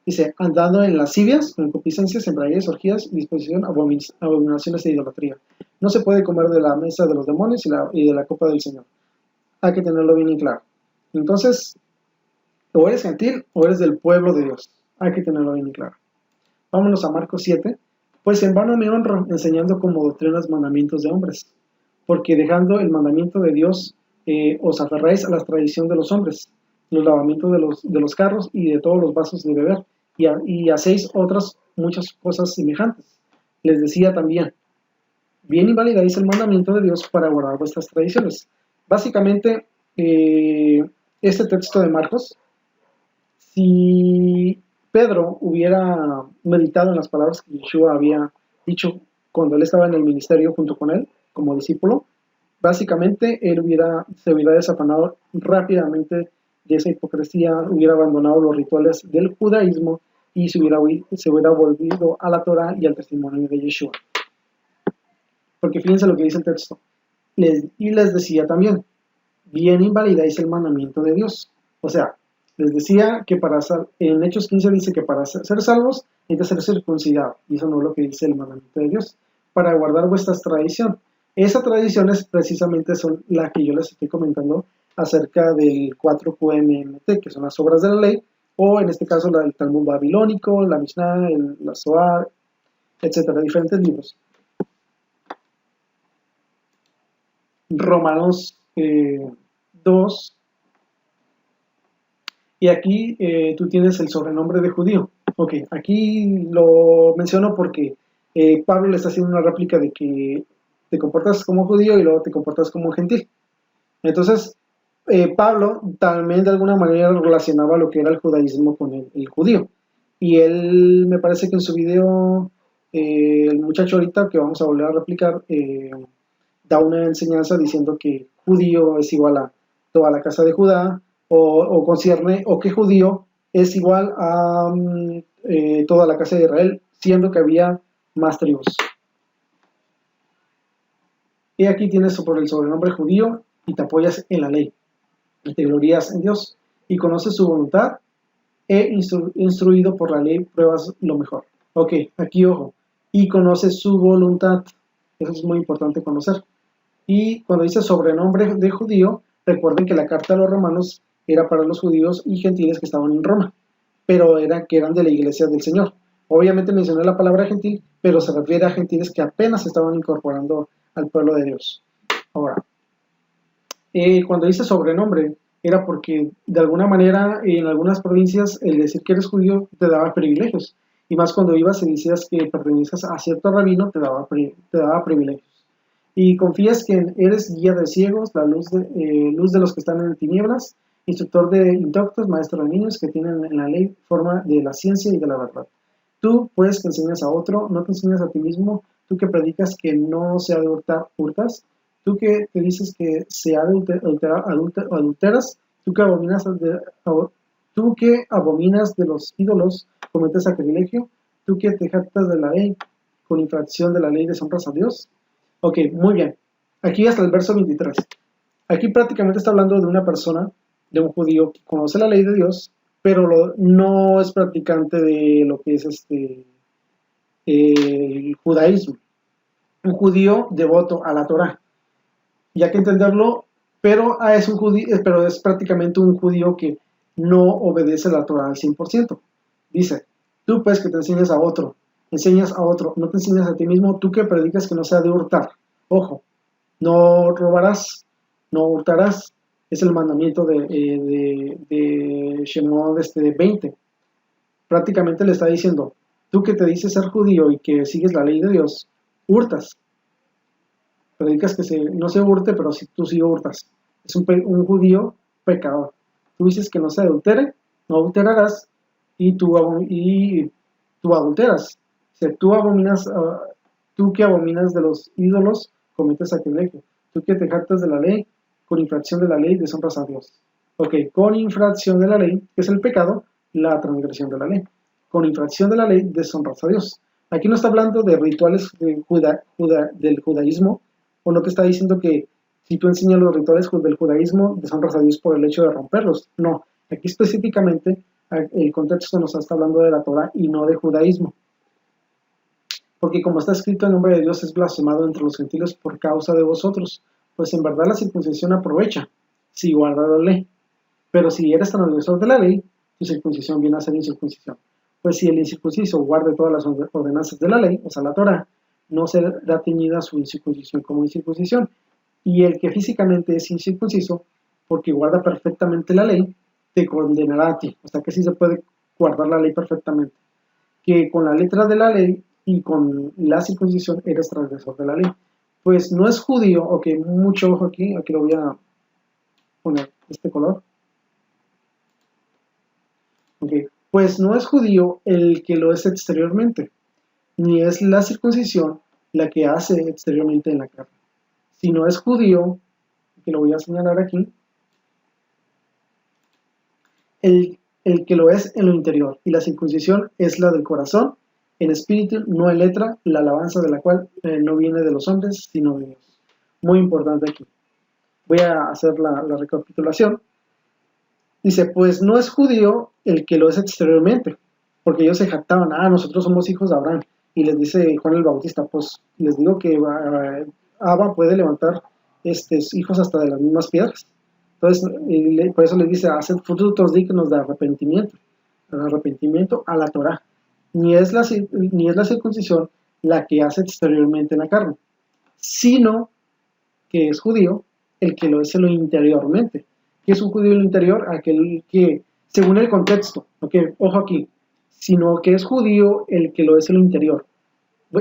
Dice, andando en lascivias, concupiscencias, embriaguez, orgías y disposición, abominaciones e idolatría. No se puede comer de la mesa de los demonios y de la copa del Señor. Hay que tenerlo bien en claro. Entonces, o eres gentil o eres del pueblo de Dios. Hay que tenerlo bien en claro. Vámonos a Marcos 7. Pues en vano me honro enseñando como doctrinas mandamientos de hombres, porque dejando el mandamiento de Dios, os aferráis a la tradición de los hombres, los lavamientos de los carros y de todos los vasos de beber, y hacéis otras muchas cosas semejantes. Les decía también, bien invalidáis el mandamiento de Dios para guardar vuestras tradiciones. Básicamente, este texto de Marcos, si Pedro hubiera meditado en las palabras que Yeshua había dicho cuando él estaba en el ministerio junto con él, como discípulo, básicamente él se hubiera desafanado rápidamente de esa hipocresía, hubiera abandonado los rituales del judaísmo y se hubiera volvido a la Torah y al testimonio de Yeshua. Porque fíjense lo que dice el texto. Les decía también, bien invalidáis el mandamiento de Dios. O sea, les decía que en Hechos 15 dice que para ser salvos hay que ser circuncidado. Y eso no es lo que dice el mandamiento de Dios. Para guardar vuestras tradiciones. Esas tradiciones precisamente son las que yo les estoy comentando acerca del 4QMMT, que son las obras de la ley, o en este caso el Talmud babilónico, la Mishnah, la Zohar, etcétera, diferentes libros. Romanos 2. Y aquí tú tienes el sobrenombre de judío. Ok, aquí lo menciono porque Pablo le está haciendo una réplica de que te comportas como judío y luego te comportas como gentil. Entonces, Pablo también de alguna manera relacionaba lo que era el judaísmo con el judío. Y él, me parece que en su video, el muchacho ahorita que vamos a volver a replicar, da una enseñanza diciendo que judío es igual a toda la casa de Judá, o concierne, o que judío es igual a toda la casa de Israel, siendo que había más tribus. Y aquí tienes por el sobrenombre judío y te apoyas en la ley, y te glorías en Dios, y conoces su voluntad, instruido por la ley, pruebas lo mejor. Ok, aquí ojo, y conoces su voluntad, eso es muy importante conocer. Y cuando dice sobrenombre de judío, recuerden que la carta a los romanos era para los judíos y gentiles que estaban en Roma, pero que eran de la iglesia del Señor. Obviamente mencioné la palabra gentil, pero se refiere a gentiles que apenas se estaban incorporando al pueblo de Dios. Ahora, cuando dice sobrenombre, era porque de alguna manera en algunas provincias el decir que eres judío te daba privilegios, y más cuando ibas y decías que perteneces a cierto rabino te daba privilegios. Y confías que eres guía de ciegos, la luz de los que están en tinieblas, instructor de indoctos, maestro de niños que tienen en la ley forma de la ciencia y de la verdad. Tú, pues, que enseñas a otro, no te enseñas a ti mismo. Tú que predicas que no se ha de hurtas. Tú que te dices que se ha de adulteras. Tú que abominas de los ídolos, cometes sacrilegio. Tú que te jactas de la ley, con infracción de la ley deshonras a Dios. Ok, muy bien. Aquí hasta el verso 23. Aquí prácticamente está hablando de una persona, de un judío que conoce la ley de Dios, pero no es practicante de lo que es el judaísmo. Un judío devoto a la Torah. Y hay que entenderlo, pero es prácticamente un judío que no obedece la Torah al 100%. Dice, tú pues que te enseñas a otro, no te enseñas a ti mismo, tú que predicas que no sea de hurtar. Ojo, no robarás, no hurtarás. Es el mandamiento de Shemot 20. Prácticamente le está diciendo, tú que te dices ser judío y que sigues la ley de Dios, hurtas. Predicas que no se hurte, pero si tú sí hurtas. Es un judío pecador. Tú dices que no se adultere, no adulterarás, y tú adulteras. Si tú que abominas de los ídolos, cometes sacrilegio. Tú que te jactas de la ley, con infracción de la ley, deshonras a Dios. Ok, con infracción de la ley, que es el pecado, la transgresión de la ley. Con infracción de la ley, deshonras a Dios. Aquí no está hablando de rituales del judaísmo, o no te está diciendo que si tú enseñas los rituales del judaísmo, deshonras a Dios por el hecho de romperlos. No, aquí específicamente el contexto nos está hablando de la Torah y no de judaísmo. Porque como está escrito, el nombre de Dios es blasfemado entre los gentiles por causa de vosotros, pues en verdad la circuncisión aprovecha, si guarda la ley. Pero si eres transgresor de la ley, tu circuncisión viene a ser incircuncisión. Pues si el incircunciso guarde todas las ordenanzas de la ley, o sea, la Torah, no será teñida su incircuncisión como incircuncisión. Y el que físicamente es incircunciso, porque guarda perfectamente la ley, te condenará a ti. O sea, que sí se puede guardar la ley perfectamente. Que con la letra de la ley y con la circuncisión eres transgresor de la ley. Pues no es judío, ok, mucho ojo aquí lo voy a poner este color. Ok, pues no es judío el que lo es exteriormente, ni es la circuncisión la que hace exteriormente en la carne, sino es judío, que lo voy a señalar aquí, el que lo es en lo interior, y la circuncisión es la del corazón, en espíritu, no en letra, la alabanza de la cual no viene de los hombres, sino de Dios. Muy importante aquí. Voy a hacer la recapitulación. Dice, pues no es judío el que lo es exteriormente, porque ellos se jactaban, nosotros somos hijos de Abraham. Y les dice Juan el Bautista, pues les digo que Abba puede levantar hijos hasta de las mismas piedras. Entonces, por eso les dice, haced frutos dignos de arrepentimiento a la Torah. Ni es la circuncisión la que hace exteriormente en la carne, sino que es judío el que lo es en lo interiormente. ¿Qué es un judío en lo interior? Aquel que, según el contexto, okay, ojo aquí, sino que es judío el que lo es en lo interior.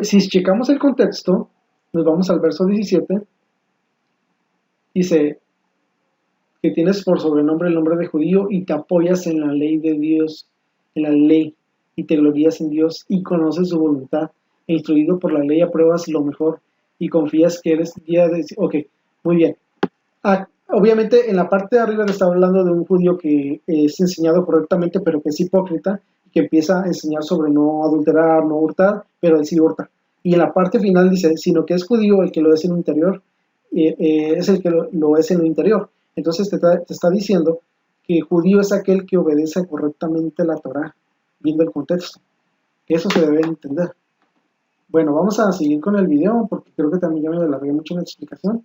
Si checamos el contexto, nos vamos al verso 17, dice que tienes por sobrenombre el nombre de judío y te apoyas en la ley de Dios, en la ley, y te glorías en Dios y conoces su voluntad, e instruido por la ley apruebas lo mejor y confías que eres guía de... Ok, muy bien. Obviamente en la parte de arriba le está hablando de un judío que es enseñado correctamente, pero que es hipócrita, que empieza a enseñar sobre no adulterar, no hurtar, pero él sí hurta. Y en la parte final dice, sino que es judío el que lo es en lo interior, es el que lo es en lo interior. Entonces te está diciendo que judío es aquel que obedece correctamente la Torah, viendo el contexto. Que eso se debe entender. Bueno, vamos a seguir con el video, porque creo que también ya me alargué mucho en la explicación.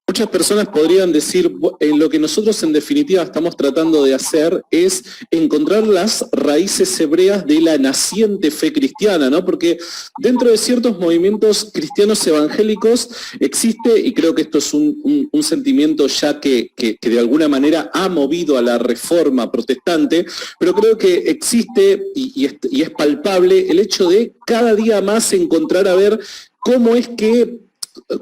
Muchas personas podrían decir, lo que nosotros en definitiva estamos tratando de hacer es encontrar las raíces hebreas de la naciente fe cristiana, ¿no? Porque dentro de ciertos movimientos cristianos evangélicos existe, y creo que esto es un sentimiento ya que de alguna manera ha movido a la reforma protestante, pero creo que existe y es palpable el hecho de cada día más encontrar a ver cómo es que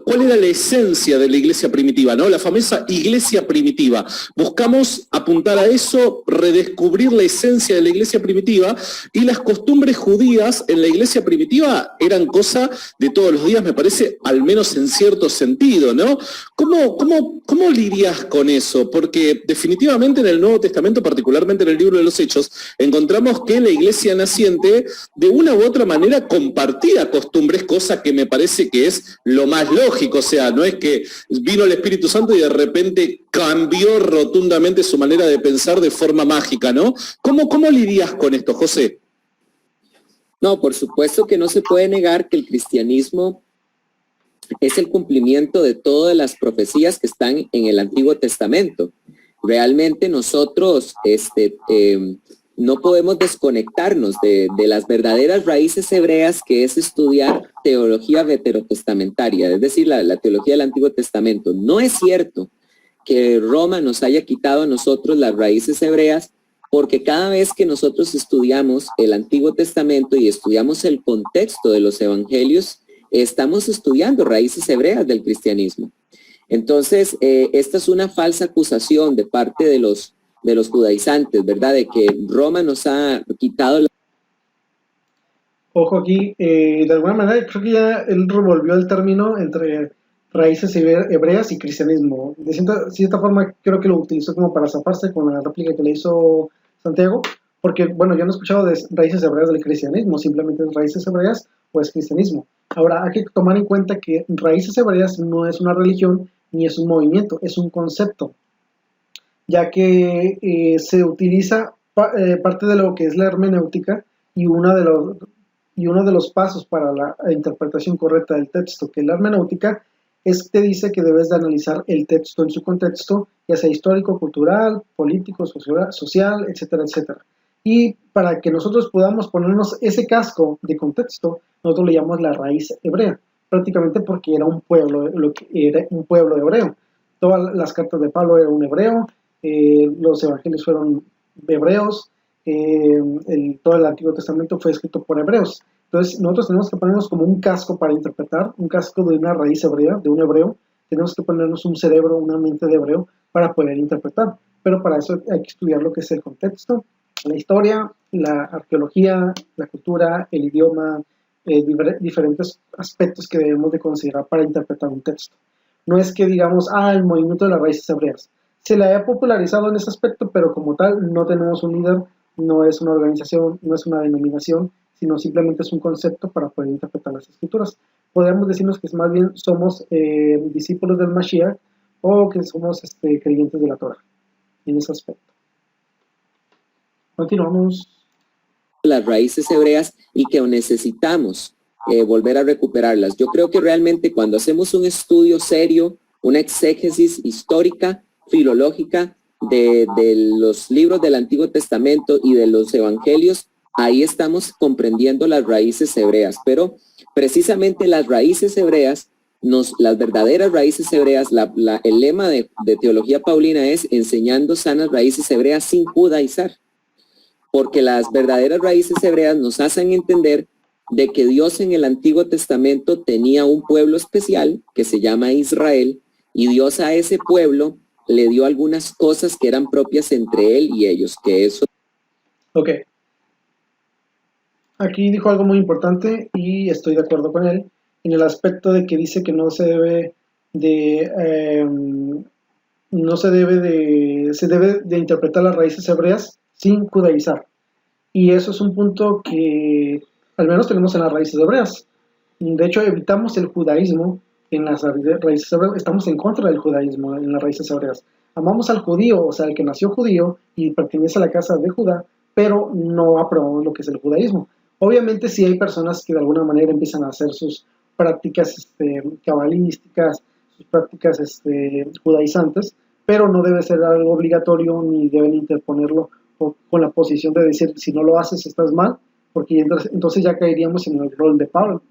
¿cuál era la esencia de la iglesia primitiva, ¿no? La famosa iglesia primitiva. Buscamos apuntar a eso, redescubrir la esencia de la iglesia primitiva, y las costumbres judías en la iglesia primitiva eran cosa de todos los días, me parece, al menos en cierto sentido, ¿no? ¿Cómo lidias con eso? Porque definitivamente en el Nuevo Testamento, particularmente en el libro de los Hechos, encontramos que la iglesia naciente de una u otra manera compartía costumbres, cosa que me parece que es lo más lógico. O sea, no es que vino el Espíritu Santo y de repente cambió rotundamente su manera de pensar de forma mágica, ¿no? ¿Cómo lidias con esto, José? No, por supuesto que no se puede negar que el cristianismo es el cumplimiento de todas las profecías que están en el Antiguo Testamento. Realmente nosotros no podemos desconectarnos de las verdaderas raíces hebreas, que es estudiar teología veterotestamentaria, es decir, la teología del Antiguo Testamento. No es cierto que Roma nos haya quitado a nosotros las raíces hebreas, porque cada vez que nosotros estudiamos el Antiguo Testamento y estudiamos el contexto de los evangelios, estamos estudiando raíces hebreas del cristianismo. Entonces, esta es una falsa acusación de parte de los judaizantes, ¿verdad? De que Roma nos ha quitado... Ojo aquí, de alguna manera creo que ya él revolvió el término entre raíces hebreas y cristianismo. De cierta forma creo que lo utilizó como para zafarse con la réplica que le hizo Santiago, porque, bueno, yo no he escuchado de raíces hebreas del cristianismo, simplemente es raíces hebreas o es cristianismo. Ahora, hay que tomar en cuenta que raíces hebreas no es una religión ni es un movimiento, es un concepto, ya que se utiliza parte de lo que es la hermenéutica y uno de los pasos para la interpretación correcta del texto, que la hermenéutica te dice que debes de analizar el texto en su contexto, ya sea histórico, cultural, político, social, etcétera, etcétera. Y para que nosotros podamos ponernos ese casco de contexto, nosotros le llamamos la raíz hebrea, prácticamente porque era un pueblo, era un pueblo hebreo. Todas las cartas de Pablo eran un hebreo, los evangelios fueron hebreos, todo el Antiguo Testamento fue escrito por hebreos. Entonces nosotros tenemos que ponernos como un casco para interpretar, un casco de una raíz hebrea, de un hebreo. Tenemos que ponernos un cerebro, una mente de hebreo para poder interpretar. Pero para eso hay que estudiar lo que es el contexto, la historia, la arqueología, la cultura, el idioma, diferentes aspectos que debemos de considerar para interpretar un texto. No es que digamos, el movimiento de las raíces hebreas. Se le ha popularizado en ese aspecto, pero como tal no tenemos un líder, no es una organización, no es una denominación, sino simplemente es un concepto para poder interpretar las escrituras. Podemos decirnos que más bien somos discípulos del Mashiach o que somos creyentes de la Torah en ese aspecto. Continuamos. Las raíces hebreas y que necesitamos volver a recuperarlas. Yo creo que realmente cuando hacemos un estudio serio, una exégesis histórica, filológica de los libros del Antiguo Testamento y de los evangelios, ahí estamos comprendiendo las raíces hebreas. Pero precisamente las raíces hebreas, las verdaderas raíces hebreas, el lema de teología paulina es enseñando sanas raíces hebreas sin judaizar. Porque las verdaderas raíces hebreas nos hacen entender de que Dios en el Antiguo Testamento tenía un pueblo especial que se llama Israel, y Dios a ese pueblo le dio algunas cosas que eran propias entre él y ellos, que eso... Ok. Aquí dijo algo muy importante y estoy de acuerdo con él, en el aspecto de que dice que no se debe se debe de interpretar las raíces hebreas sin judaizar. Y eso es un punto que al menos tenemos en las raíces hebreas. De hecho, evitamos el judaísmo en las raíces hebreas. Estamos en contra del judaísmo en las raíces hebreas. Amamos al judío, o sea, el que nació judío y pertenece a la casa de Judá, pero no aprobamos lo que es el judaísmo. Obviamente sí hay personas que de alguna manera empiezan a hacer sus prácticas cabalísticas, sus prácticas judaizantes, pero no debe ser algo obligatorio ni deben interponerlo con la posición de decir, si no lo haces estás mal, porque entonces ya caeríamos en el rol de Pablo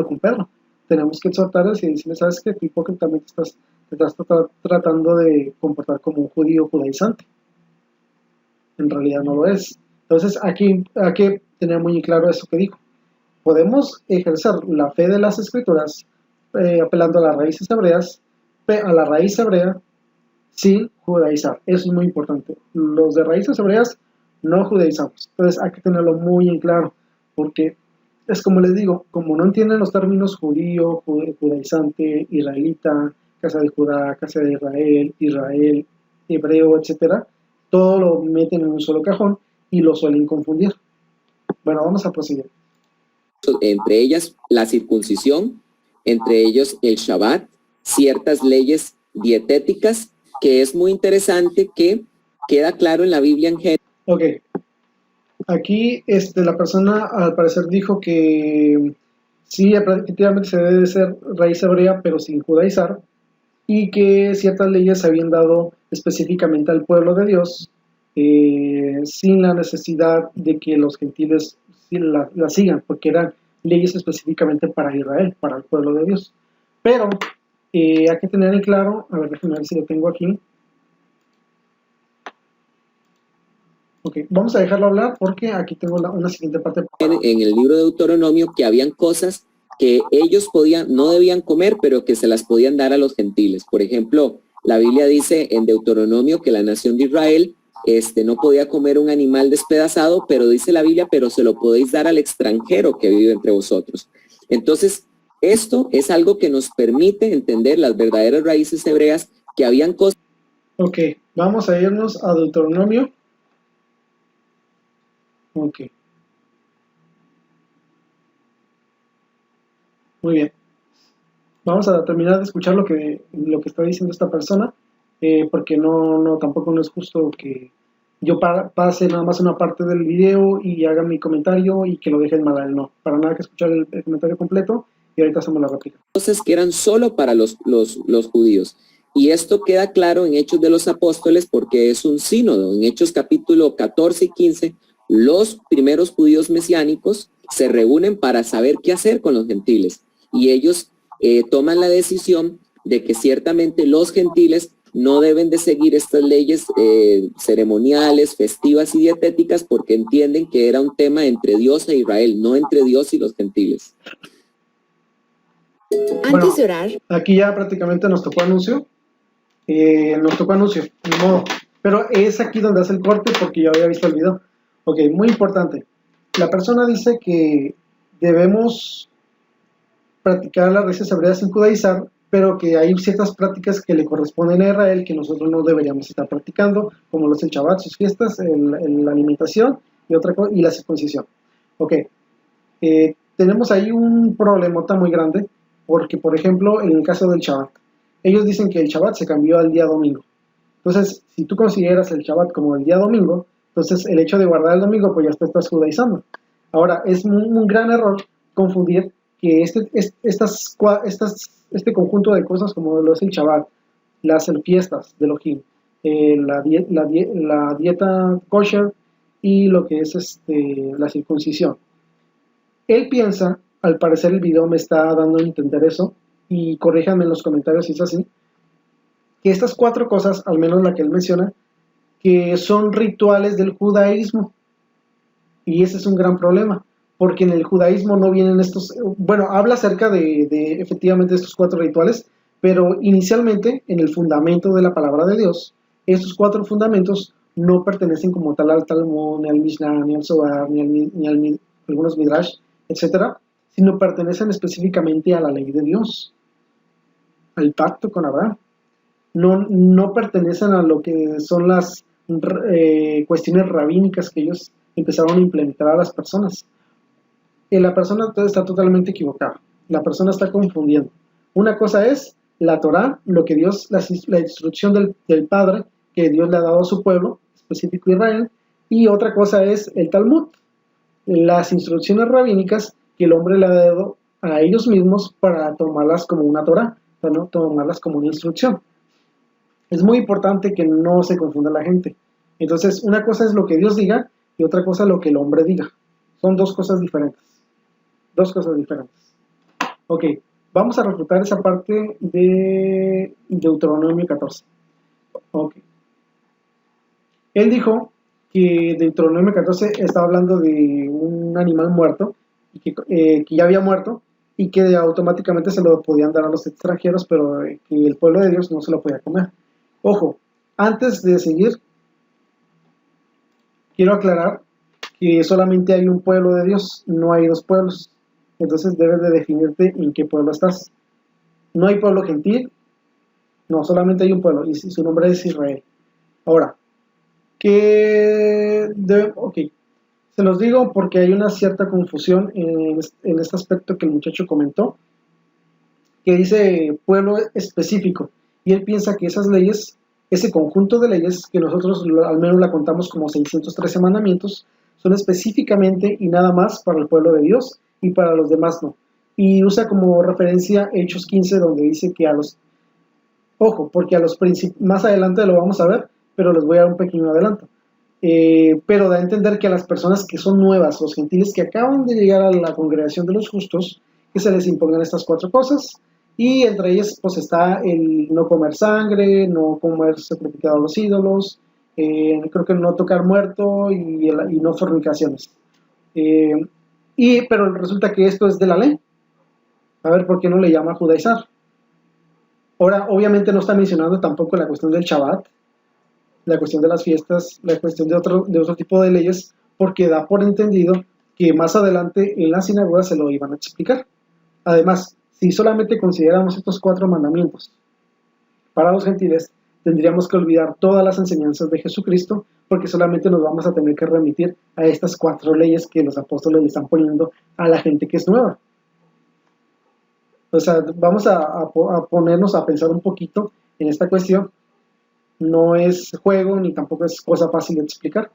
con Pedro. Tenemos que exhortarles y decirles, ¿sabes qué? Tú hipócritamente te estás tratando de comportar como un judío judaizante. En realidad no lo es. Entonces aquí hay que tener muy claro eso que dijo. Podemos ejercer la fe de las escrituras apelando a las raíces hebreas, a la raíz hebrea, sin judaizar. Eso es muy importante. Los de raíces hebreas no judaizamos. Entonces hay que tenerlo muy en claro, porque es como les digo, como no entienden los términos judío, judaizante, israelita, casa de Judá, casa de Israel, hebreo, etcétera, todo lo meten en un solo cajón y lo suelen confundir. Bueno, vamos a proseguir. Entre ellas la circuncisión, entre ellos el Shabbat, ciertas leyes dietéticas, que es muy interesante, que queda claro en la Biblia en general. Ok. Aquí la persona al parecer dijo que sí, efectivamente se debe de ser raíz hebrea, pero sin judaizar, y que ciertas leyes se habían dado específicamente al pueblo de Dios, sin la necesidad de que los gentiles la sigan, porque eran leyes específicamente para Israel, para el pueblo de Dios. Pero hay que tener en claro, a ver, déjenme ver si lo tengo aquí. Ok, vamos a dejarlo hablar porque aquí tengo una siguiente parte. En el libro de Deuteronomio que habían cosas que ellos no debían comer, pero que se las podían dar a los gentiles. Por ejemplo, la Biblia dice en Deuteronomio que la nación de Israel no podía comer un animal despedazado, pero dice la Biblia, pero se lo podéis dar al extranjero que vive entre vosotros. Entonces, esto es algo que nos permite entender las verdaderas raíces hebreas, que habían cosas. Ok, vamos a irnos a Deuteronomio. Ok. Muy bien. Vamos a terminar de escuchar lo que está diciendo esta persona, porque tampoco no es justo que yo pase nada más una parte del video y haga mi comentario y que lo deje en mal. No, para nada que escuchar el comentario completo y ahorita hacemos la réplica. Entonces que eran solo para los judíos. Y esto queda claro en Hechos de los Apóstoles porque es un sínodo. En Hechos capítulo 14 y 15, los primeros judíos mesiánicos se reúnen para saber qué hacer con los gentiles. Y ellos toman la decisión de que ciertamente los gentiles no deben de seguir estas leyes ceremoniales, festivas y dietéticas porque entienden que era un tema entre Dios e Israel, no entre Dios y los gentiles. Antes de orar, aquí ya prácticamente nos tocó anuncio. Ni modo. Pero es aquí donde hace el corte porque yo había visto el video. Ok, muy importante. La persona dice que debemos practicar las raíces hebreas sin judaizar, pero que hay ciertas prácticas que le corresponden a Israel que nosotros no deberíamos estar practicando, como lo es el Shabbat, sus fiestas, la alimentación y la circuncisión. Ok, tenemos ahí un problemota muy grande, porque por ejemplo, en el caso del Shabbat, ellos dicen que el Shabbat se cambió al día domingo. Entonces, si tú consideras el Shabbat como el día domingo, entonces el hecho de guardar el domingo, pues ya te estás judaizando. Ahora, es un gran error confundir que este conjunto de cosas como lo es el Shabbat, las fiestas de Elohim, la dieta kosher y lo que es la circuncisión. Él piensa, al parecer el video me está dando a entender eso, y corríjanme en los comentarios si es así, que estas 4 cosas, al menos la que él menciona, que son rituales del judaísmo, y ese es un gran problema, porque en el judaísmo no vienen estos, bueno, habla acerca de efectivamente estos 4 rituales, pero inicialmente en el fundamento de la palabra de Dios, estos 4 fundamentos no pertenecen como tal al Talmud, ni al Mishnah, ni al Zohar, ni al algunos Midrash, etcétera, sino pertenecen específicamente a la ley de Dios, al pacto con Abraham. No pertenecen a lo que son las cuestiones rabínicas que ellos empezaron a implementar a las personas. La persona está totalmente equivocada. La persona está confundiendo. Una cosa es la Torá, lo que Dios, la instrucción del Padre que Dios le ha dado a su pueblo, específico Israel, y otra cosa es el Talmud, las instrucciones rabínicas que el hombre le ha dado a ellos mismos para tomarlas como una Torá, para no tomarlas como una instrucción. Es muy importante que no se confunda la gente. Entonces, una cosa es lo que Dios diga y otra cosa lo que el hombre diga. Son 2 cosas diferentes. 2 cosas diferentes. Ok, vamos a refutar esa parte de Deuteronomio 14. Ok. Él dijo que Deuteronomio 14 estaba hablando de un animal muerto, y que ya había muerto, y que automáticamente se lo podían dar a los extranjeros, pero que el pueblo de Dios no se lo podía comer. Ojo, antes de seguir, quiero aclarar que solamente hay un pueblo de Dios, no hay 2 pueblos. Entonces debes de definirte en qué pueblo estás. No hay pueblo gentil, no, solamente hay un pueblo, y su nombre es Israel. Ahora, ok, se los digo porque hay una cierta confusión en este aspecto que el muchacho comentó, que dice pueblo específico, y él piensa que esas leyes, ese conjunto de leyes, que nosotros al menos la contamos como 613 mandamientos, son específicamente y nada más para el pueblo de Dios, y para los demás no. Y usa como referencia Hechos 15, donde dice que ojo, porque a los más adelante lo vamos a ver, pero les voy a dar un pequeño adelanto. Pero da a entender que a las personas que son nuevas, los gentiles que acaban de llegar a la congregación de los justos, que se les impongan estas 4 cosas, y entre ellas pues está el no comer sangre, no comer sacrificado a los ídolos, creo que no tocar muerto y no fornicaciones. Pero resulta que esto es de la ley. A ver, ¿por qué no le llama judaizar? Ahora, obviamente no está mencionando tampoco la cuestión del Shabbat, la cuestión de las fiestas, la cuestión de otro tipo de leyes, porque da por entendido que más adelante en la sinagoga se lo iban a explicar. Además, si solamente consideramos estos 4 mandamientos para los gentiles, tendríamos que olvidar todas las enseñanzas de Jesucristo, porque solamente nos vamos a tener que remitir a estas 4 leyes que los apóstoles le están poniendo a la gente que es nueva. O sea, vamos a ponernos a pensar un poquito en esta cuestión No es juego ni tampoco es cosa fácil de explicar,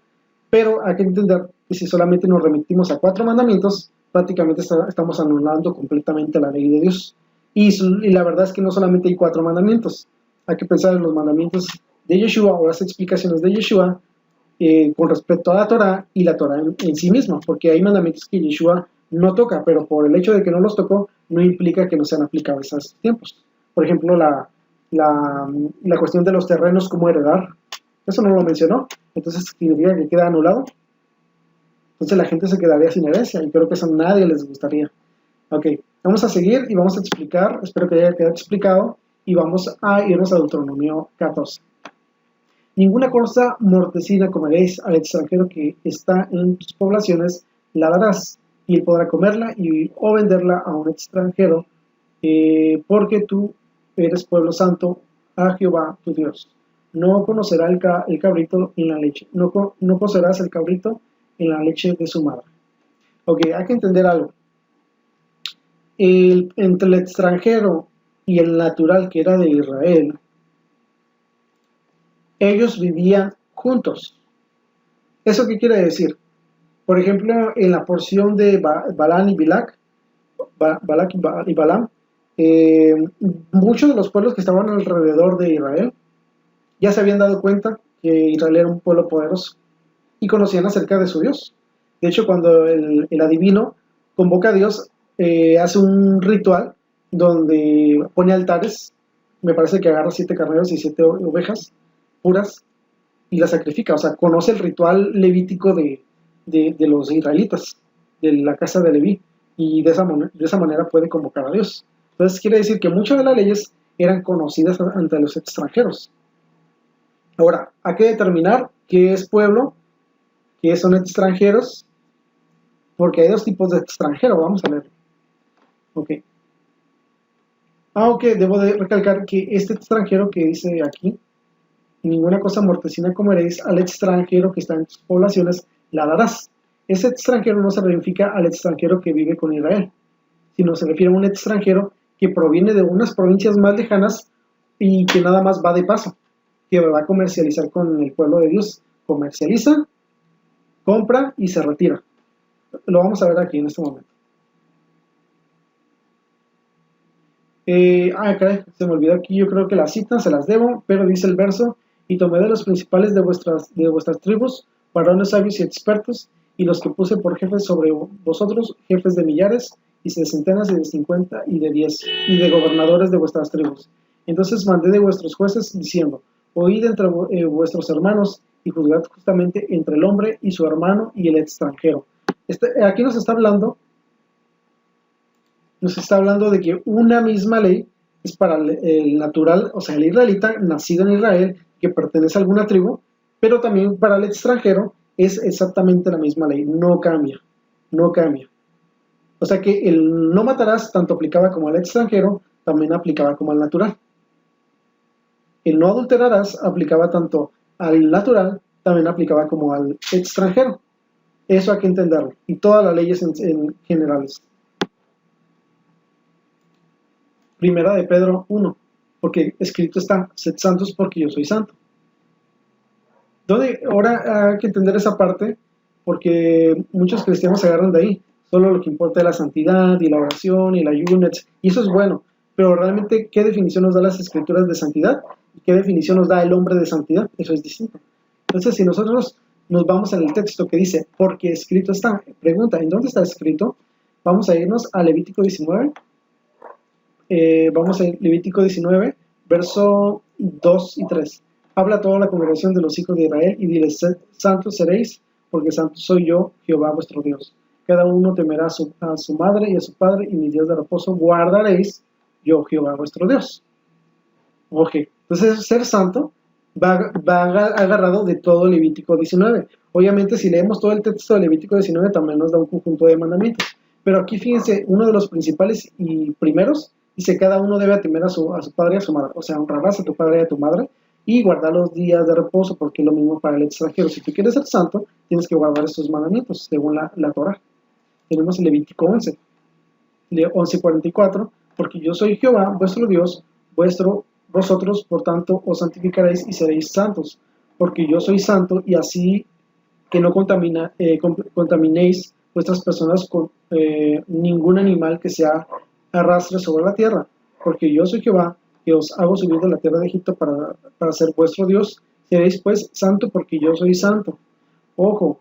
pero hay que entender que si solamente nos remitimos a 4 mandamientos, prácticamente estamos anulando completamente la ley de Dios. Y la verdad es que no solamente hay 4 mandamientos, hay que pensar en los mandamientos de Yeshua o las explicaciones de Yeshua con respecto a la Torah y la Torah en sí misma, porque hay mandamientos que Yeshua no toca, pero por el hecho de que no los tocó, no implica que no sean aplicables a estos tiempos. Por ejemplo, la cuestión de los terrenos, cómo heredar, eso no lo mencionó, entonces significa que queda anulado. Entonces la gente se quedaría sin herencia y creo que eso a nadie les gustaría. Ok, vamos a seguir y vamos a explicar, espero que haya quedado explicado, y vamos a irnos a Deuteronomio 14. Ninguna cosa mortecina comeréis al extranjero que está en tus poblaciones, la darás, y él podrá comerla o venderla a un extranjero, porque tú eres pueblo santo a Jehová tu Dios. No conocerá el cabrito en la leche, no cocerás el cabrito en la leche de su madre. Ok, hay que entender algo. Entre el extranjero y el natural que era de Israel, ellos vivían juntos. ¿Eso qué quiere decir? Por ejemplo, en la porción de Balán y Balak y Balaam, muchos de los pueblos que estaban alrededor de Israel ya se habían dado cuenta que Israel era un pueblo poderoso y conocían acerca de su Dios. De hecho, cuando el adivino convoca a Dios, hace un ritual donde pone altares, me parece que agarra 7 carneros y 7 ovejas puras y las sacrifica. O sea, conoce el ritual levítico de los israelitas, de la casa de Leví, y de esa manera puede convocar a Dios. Entonces quiere decir que muchas de las leyes eran conocidas ante los extranjeros. Ahora, hay que determinar qué es pueblo, qué son extranjeros, porque hay 2 tipos de extranjero, vamos a leerlo. Ok. Aunque debo de recalcar que este extranjero que dice aquí, ninguna cosa mortecina comeréis al extranjero que está en tus poblaciones, la darás. Ese extranjero no se refiere al extranjero que vive con Israel, sino se refiere a un extranjero que proviene de unas provincias más lejanas y que nada más va de paso, que va a comercializar con el pueblo de Dios. Comercializa, compra y se retira. Lo vamos a ver aquí en este momento. Caray, se me olvidó aquí, yo creo que la cita se las debo, pero dice el verso: y tomé de los principales de vuestras tribus, varones sabios y expertos, y los que puse por jefes sobre vosotros, jefes de millares, y de centenas, y de 50, y de 10, y de gobernadores de vuestras tribus. Entonces mandé de vuestros jueces, diciendo: oíd entre vuestros hermanos, y juzgad justamente entre el hombre y su hermano y el extranjero. Aquí nos está hablando de que una misma ley es para el natural, o sea, el israelita nacido en Israel, que pertenece a alguna tribu, pero también para el extranjero es exactamente la misma ley, no cambia. O sea que el no matarás tanto aplicaba como al extranjero, también aplicaba como al natural. El no adulterarás aplicaba tanto al natural, también aplicaba como al extranjero. Eso hay que entenderlo, y todas las leyes en generales. Primera de Pedro 1, porque escrito está: sed santos porque yo soy santo. Ahora hay que entender esa parte, porque muchos cristianos se agarran de ahí. Solo lo que importa es la santidad y la oración y el ayuno, y eso es bueno, pero realmente, ¿qué definición nos da las escrituras de santidad? ¿Y qué definición nos da el hombre de santidad? Eso es distinto. Entonces, si nosotros nos vamos en el texto que dice, porque escrito está, pregunta, ¿en dónde está escrito? Vamos a irnos a Levítico 19. Vamos a Levítico 19, verso 2 y 3. Habla toda la congregación de los hijos de Israel y diles: santos seréis, porque santo soy yo, Jehová vuestro Dios. Cada uno temerá a su madre y a su padre, y mis días de reposo guardaréis, yo, Jehová vuestro Dios. Ok, entonces ser santo va agarrado de todo Levítico 19. Obviamente, si leemos todo el texto de Levítico 19, también nos da un conjunto de mandamientos. Pero aquí fíjense, uno de los principales y primeros dice: cada uno debe temer a su padre y a su madre. O sea, honrarás a tu padre y a tu madre y guardar los días de reposo, porque es lo mismo para el extranjero. Si tú quieres ser santo, tienes que guardar estos mandamientos, según la Torah. Tenemos el Levítico 11, 11:44, porque yo soy Jehová, vuestro Dios, vuestro Vosotros, por tanto, os santificaréis y seréis santos, porque yo soy santo, y así que no contaminéis vuestras personas con ningún animal que se arrastre sobre la tierra, porque yo soy Jehová, que os hago subir de la tierra de Egipto para ser vuestro Dios. Seréis pues santo, porque yo soy santo. Ojo,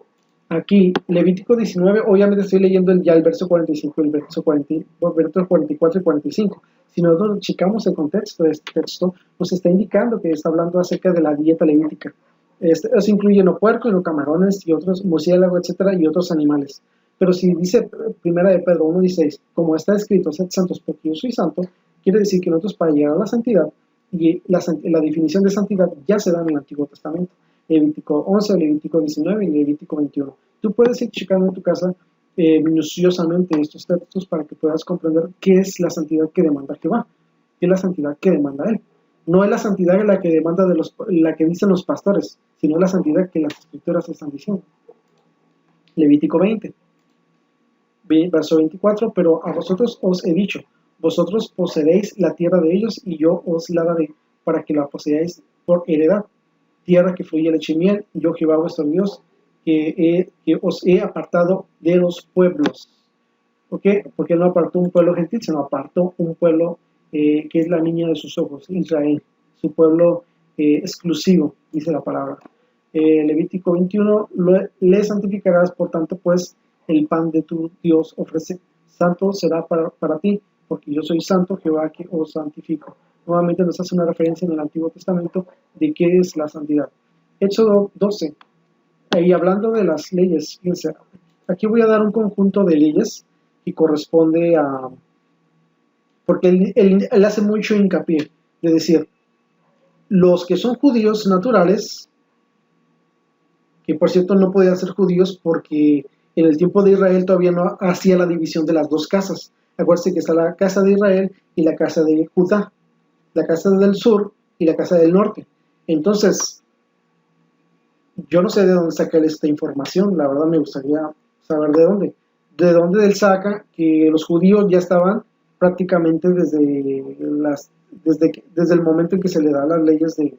aquí, Levítico 19, obviamente estoy leyendo ya el verso 45, el verso 44 y 45. Si nosotros checamos el contexto de este texto, nos está indicando que está hablando acerca de la dieta levítica. Eso incluye no puerco, no camarones y otros, murciélagos, etcétera, y otros animales. Pero si dice primera de Pedro 1:16, como está escrito, sed santos porque yo soy santo, quiere decir que nosotros para llegar a la santidad, y la definición de santidad ya se da en el Antiguo Testamento. Levítico 11, Levítico 19 y Levítico 21. Tú puedes ir checando en tu casa minuciosamente estos textos para que puedas comprender qué es la santidad que demanda Jehová, qué es la santidad que demanda Él. No es la santidad la que demanda la que dicen los pastores, sino la santidad que las escrituras están diciendo. Levítico 20, verso 24, pero a vosotros os he dicho, vosotros poseeréis la tierra de ellos y yo os la daré para que la poseáis por heredad. Tierra que fluye leche y miel, yo Jehová vuestro Dios, que os he apartado de los pueblos. ¿Por qué? Porque Él no apartó un pueblo gentil, sino apartó un pueblo que es la niña de sus ojos, Israel, su pueblo exclusivo, dice la palabra. Levítico 21, le santificarás, por tanto, pues el pan de tu Dios ofrece, santo será para ti, porque yo soy santo, Jehová, que os santifico. Nuevamente nos hace una referencia en el Antiguo Testamento de qué es la santidad. Éxodo 12, y hablando de las leyes, fíjense, aquí voy a dar un conjunto de leyes que corresponde a, porque él hace mucho hincapié de decir, los que son judíos naturales, que por cierto no podían ser judíos porque en el tiempo de Israel todavía no hacía la división de las dos casas. Acuérdense que está la casa de Israel y la casa de Judá, la casa del sur y la casa del norte. Entonces, yo no sé de dónde saca él esta información, la verdad me gustaría saber de dónde. De dónde él saca que los judíos ya estaban prácticamente desde el momento en que se le da las leyes de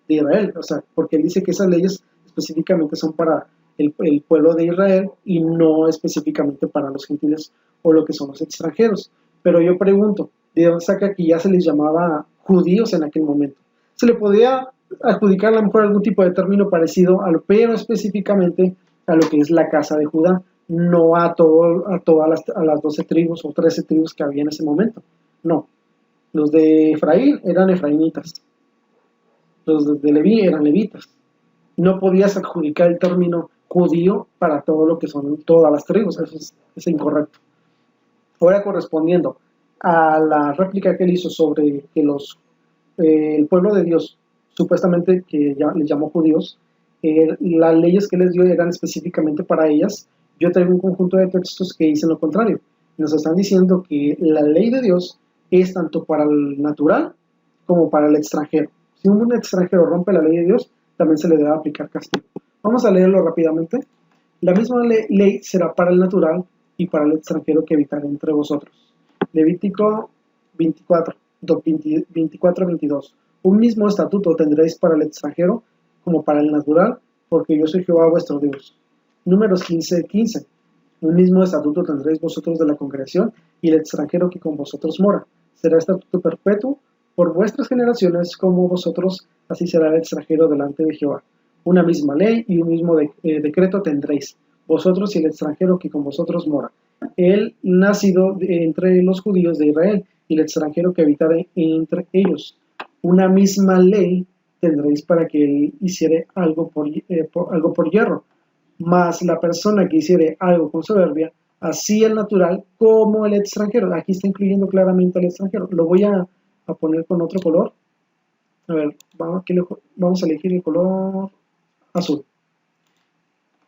Israel, o sea, porque él dice que esas leyes específicamente son para el pueblo de Israel y no específicamente para los gentiles o lo que son los extranjeros. Pero yo pregunto, ¿de dónde saca que ya se les llamaba judíos en aquel momento? Se le podía adjudicar a lo mejor algún tipo de término parecido, pero específicamente a lo que es la casa de Judá, no a todas las 12 tribus o 13 tribus que había en ese momento. No, los de Efraín eran efraimitas, los de Leví eran levitas. No podías adjudicar el término judío para todo lo que son todas las tribus, eso es incorrecto. Ahora, correspondiendo a la réplica que él hizo sobre que el pueblo de Dios, supuestamente que ya les llamó judíos, las leyes que les dio eran específicamente para ellas. Yo traigo un conjunto de textos que dicen lo contrario. Nos están diciendo que la ley de Dios es tanto para el natural como para el extranjero. Si un extranjero rompe la ley de Dios, también se le debe aplicar castigo. Vamos a leerlo rápidamente. La misma ley será para el natural y para el extranjero que habitará entre vosotros. Levítico 24-22. Un mismo estatuto tendréis para el extranjero como para el natural, porque yo soy Jehová vuestro Dios. Números 15:15. Un mismo estatuto tendréis vosotros de la congregación y el extranjero que con vosotros mora. Será estatuto perpetuo por vuestras generaciones como vosotros, así será el extranjero delante de Jehová. Una misma ley y un mismo decreto tendréis, vosotros y el extranjero que con vosotros mora. Él nacido entre los judíos de Israel y el extranjero que habitare entre ellos. Una misma ley tendréis para que él hiciere algo por yerro. Mas la persona que hiciere algo con soberbia, así el natural como el extranjero. Aquí está incluyendo claramente al extranjero. Lo voy a poner con otro color. A ver, vamos a elegir el color azul.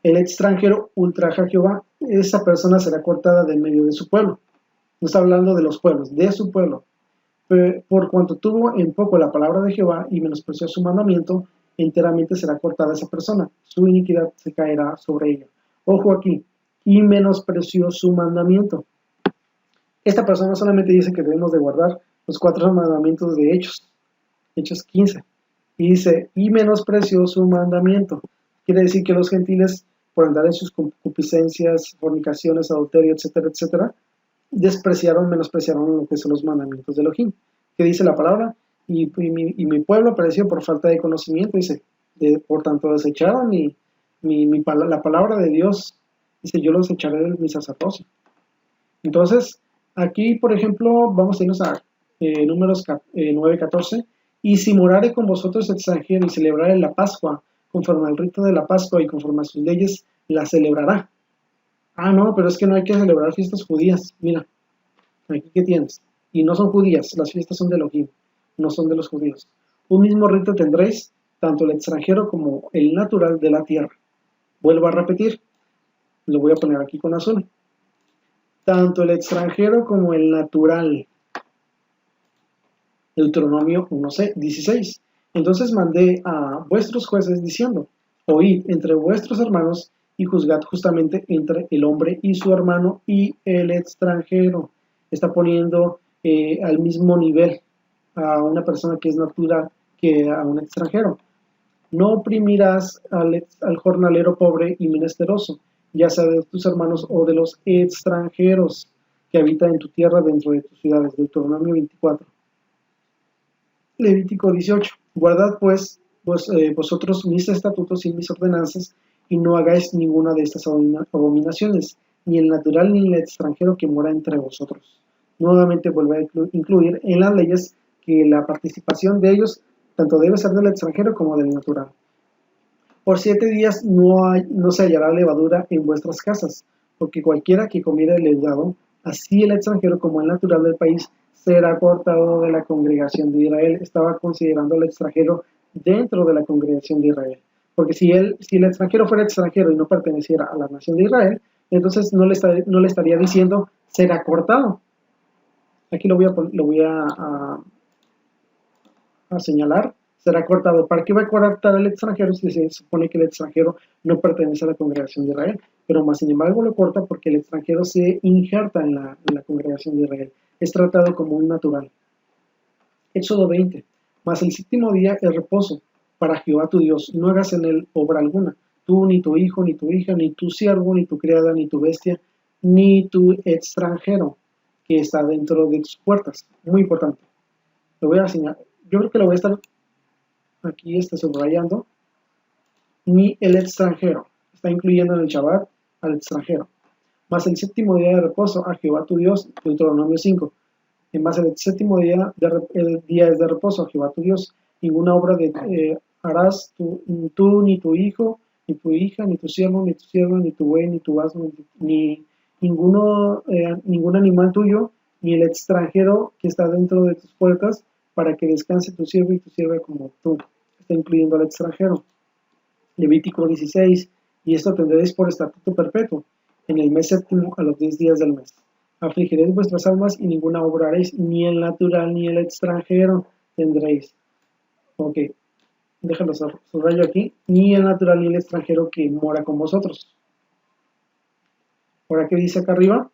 El extranjero ultraja a Jehová. Esa persona será cortada de medio de su pueblo. No está hablando de los pueblos, de su pueblo. Por cuanto tuvo en poco la palabra de Jehová y menospreció su mandamiento, enteramente será cortada esa persona. Su iniquidad se caerá sobre ella. Ojo aquí. Y menospreció su mandamiento. Esta persona solamente dice que debemos de guardar los 4 mandamientos de Hechos. Hechos 15. Y dice, y menospreció su mandamiento. Quiere decir que los gentiles, por andar en sus concupiscencias, fornicaciones, adulterio, etcétera, etcétera, menospreciaron lo que son los mandamientos de Elohim. ¿Qué dice la palabra? Y mi pueblo pereció por falta de conocimiento, dice, por tanto desecharon la palabra de Dios, dice, yo los echaré de mi sacerdocio. Entonces, aquí, por ejemplo, vamos a irnos a Números 9:14, y si morare con vosotros extranjero y celebrare la Pascua, conforme al rito de la Pascua y conforme a sus leyes, la celebrará. Ah, no, pero es que no hay que celebrar fiestas judías. Mira, aquí que tienes. Y no son judías, las fiestas son de Elohim, no son de los judíos. Un mismo rito tendréis, tanto el extranjero como el natural de la tierra. Vuelvo a repetir, lo voy a poner aquí con azul. Tanto el extranjero como el natural. Deuteronomio 1:16. Entonces mandé a vuestros jueces diciendo, oíd entre vuestros hermanos y juzgad justamente entre el hombre y su hermano y el extranjero. Está poniendo al mismo nivel a una persona que es natural que a un extranjero. No oprimirás al jornalero pobre y menesteroso, ya sea de tus hermanos o de los extranjeros que habitan en tu tierra dentro de tus ciudades. Deuteronomio 24. Levítico 18. Guardad pues vosotros mis estatutos y mis ordenanzas, y no hagáis ninguna de estas abominaciones, ni el natural ni el extranjero que mora entre vosotros. Nuevamente vuelve a incluir en las leyes que la participación de ellos tanto debe ser del extranjero como del natural. Por 7 días no se hallará levadura en vuestras casas, porque cualquiera que comiere leudado, así el extranjero como el natural del país, será cortado de la congregación de Israel. Estaba considerando al extranjero dentro de la congregación de Israel. Porque si el extranjero fuera extranjero y no perteneciera a la nación de Israel, entonces no le estaría diciendo será cortado. Aquí lo voy a señalar. Será cortado. ¿Para qué va a cortar al extranjero si se supone que el extranjero no pertenece a la congregación de Israel? Pero más sin embargo lo corta porque el extranjero se injerta en la congregación de Israel. Es tratado como un natural. Éxodo 20. Mas el séptimo día es reposo para Jehová tu Dios. No hagas en él obra alguna. Tú, ni tu hijo, ni tu hija, ni tu siervo, ni tu criada, ni tu bestia, ni tu extranjero que está dentro de tus puertas. Muy importante. Lo voy a señalar. Yo creo que lo voy a estar aquí subrayando. Ni el extranjero. Está incluyendo en el Shabbat al extranjero. Más el séptimo día de reposo a Jehová tu Dios, Deuteronomio 5. En más el séptimo día, el día es de reposo a Jehová tu Dios. Ninguna obra harás tú, ni tu hijo, ni tu hija, ni tu siervo, ni tu buey, ni tu asno, ni ningún animal tuyo, ni el extranjero que está dentro de tus puertas, para que descanse tu siervo y tu sierva como tú. Está incluyendo al extranjero. Levítico 16. Y esto tendréis por estatuto perpetuo en el mes séptimo a los 10 días del mes. Afligiréis vuestras almas y ninguna obra haréis, ni el natural ni el extranjero tendréis. Ok, déjalo subrayo aquí. Ni el natural ni el extranjero que mora con vosotros. Ahora, ¿qué dice acá arriba?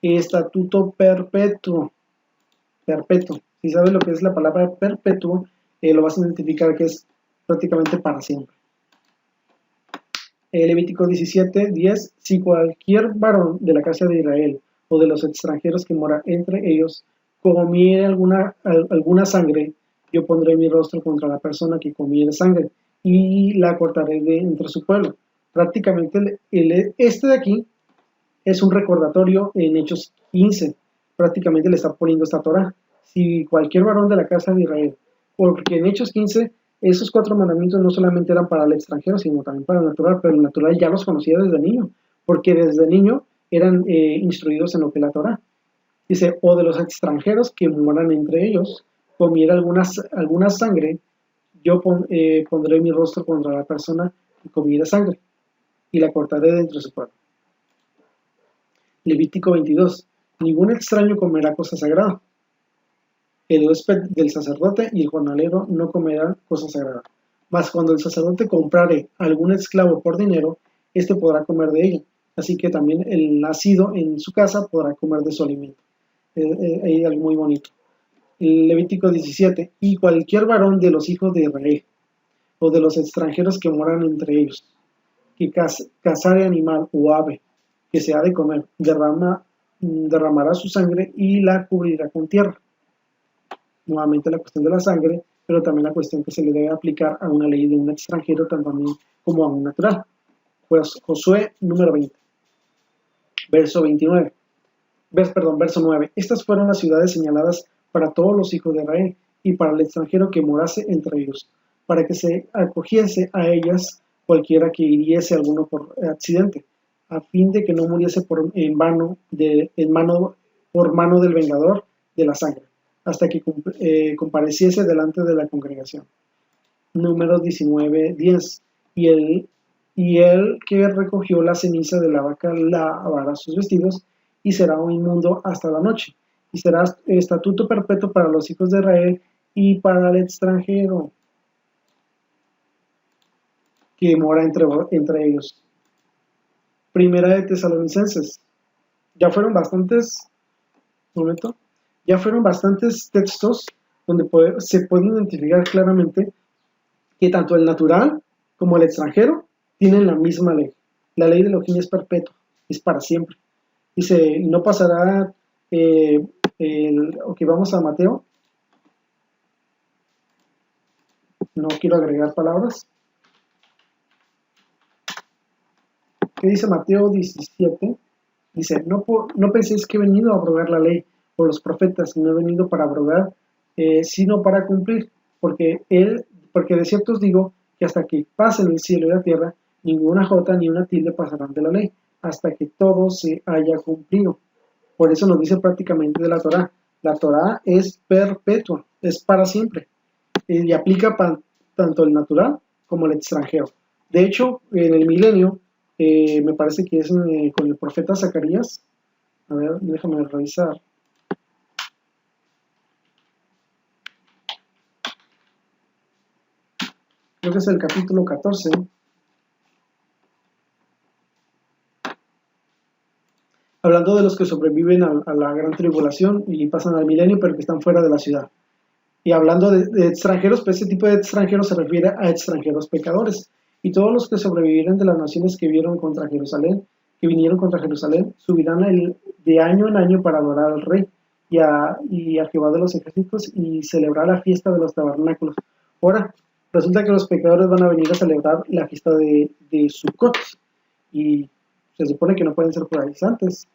Estatuto perpetuo. Perpetuo. Si sabes lo que es la palabra perpetuo, lo vas a identificar que es prácticamente para siempre. Levítico 17:10. Si cualquier varón de la casa de Israel o de los extranjeros que mora entre ellos comiere alguna sangre, yo pondré mi rostro contra la persona que comiere sangre y la cortaré de entre su pueblo. Prácticamente este de aquí es un recordatorio en Hechos 15. Prácticamente le está poniendo esta Torah. Si cualquier varón de la casa de Israel, porque en Hechos 15 esos 4 mandamientos no solamente eran para el extranjero, sino también para el natural, pero el natural ya los conocía desde niño, porque desde niño eran instruidos en lo que es la Torah. Dice, o de los extranjeros que moran entre ellos, comiera alguna sangre, yo pondré mi rostro contra la persona que comiera sangre, y la cortaré dentro de su pueblo. Levítico 22. Ningún extraño comerá cosa sagrada. El huésped del sacerdote y el jornalero no comerán cosa sagrada. Mas cuando el sacerdote comprare algún esclavo por dinero, éste podrá comer de ella. Así que también el nacido en su casa podrá comer de su alimento. Hay algo muy bonito. el Levítico 17, y cualquier varón de los hijos de Israel, o de los extranjeros que moran entre ellos, que cazare animal o ave, que se ha de comer, derramará su sangre y la cubrirá con tierra. Nuevamente la cuestión de la sangre, pero también la cuestión que se le debe aplicar a una ley de un extranjero también como a un natural. Pues Josué número 20, verso 29. Verso 9. Estas fueron las ciudades señaladas para todos los hijos de Israel y para el extranjero que morase entre ellos, para que se acogiese a ellas cualquiera que hiriese a alguno por accidente, a fin de que no muriese por mano del vengador de la sangre, hasta que compareciese delante de la congregación. Números 19:10. Y él que recogió la ceniza de la vaca lavará sus vestidos y será un inmundo hasta la noche, y será estatuto perpetuo para los hijos de Israel y para el extranjero que mora entre ellos. Primera de Tesalonicenses. Ya fueron bastantes textos donde se puede identificar claramente que tanto el natural como el extranjero tienen la misma ley. La ley de Elohim es perpetua, es para siempre. Dice, y no pasará, vamos a Mateo. No quiero agregar palabras. ¿Qué dice Mateo 17? Dice, no penséis que he venido a abrogar la ley o los profetas, no he venido para abrogar, sino para cumplir, porque de cierto os digo que hasta que pasen el cielo y la tierra, ninguna jota ni una tilde pasarán de la ley, hasta que todo se haya cumplido. Por eso nos dice prácticamente de la Torá. La Torá es perpetua, es para siempre, y aplica tanto el natural como el extranjero. De hecho, en el milenio, me parece que es con el profeta Zacarías. A ver, déjame revisar. Creo que es el capítulo 14. Hablando de los que sobreviven a la gran tribulación y pasan al milenio, pero que están fuera de la ciudad. Y hablando de extranjeros, pues ese tipo de extranjeros se refiere a extranjeros pecadores. Y todos los que sobrevivieron de las naciones que vinieron contra Jerusalén, subirán de año en año para adorar al Rey y a Jehová de los ejércitos y celebrar la fiesta de los tabernáculos. Ahora, resulta que los pecadores van a venir a celebrar la fiesta de Sukkot, y se supone que no pueden ser judaizantes.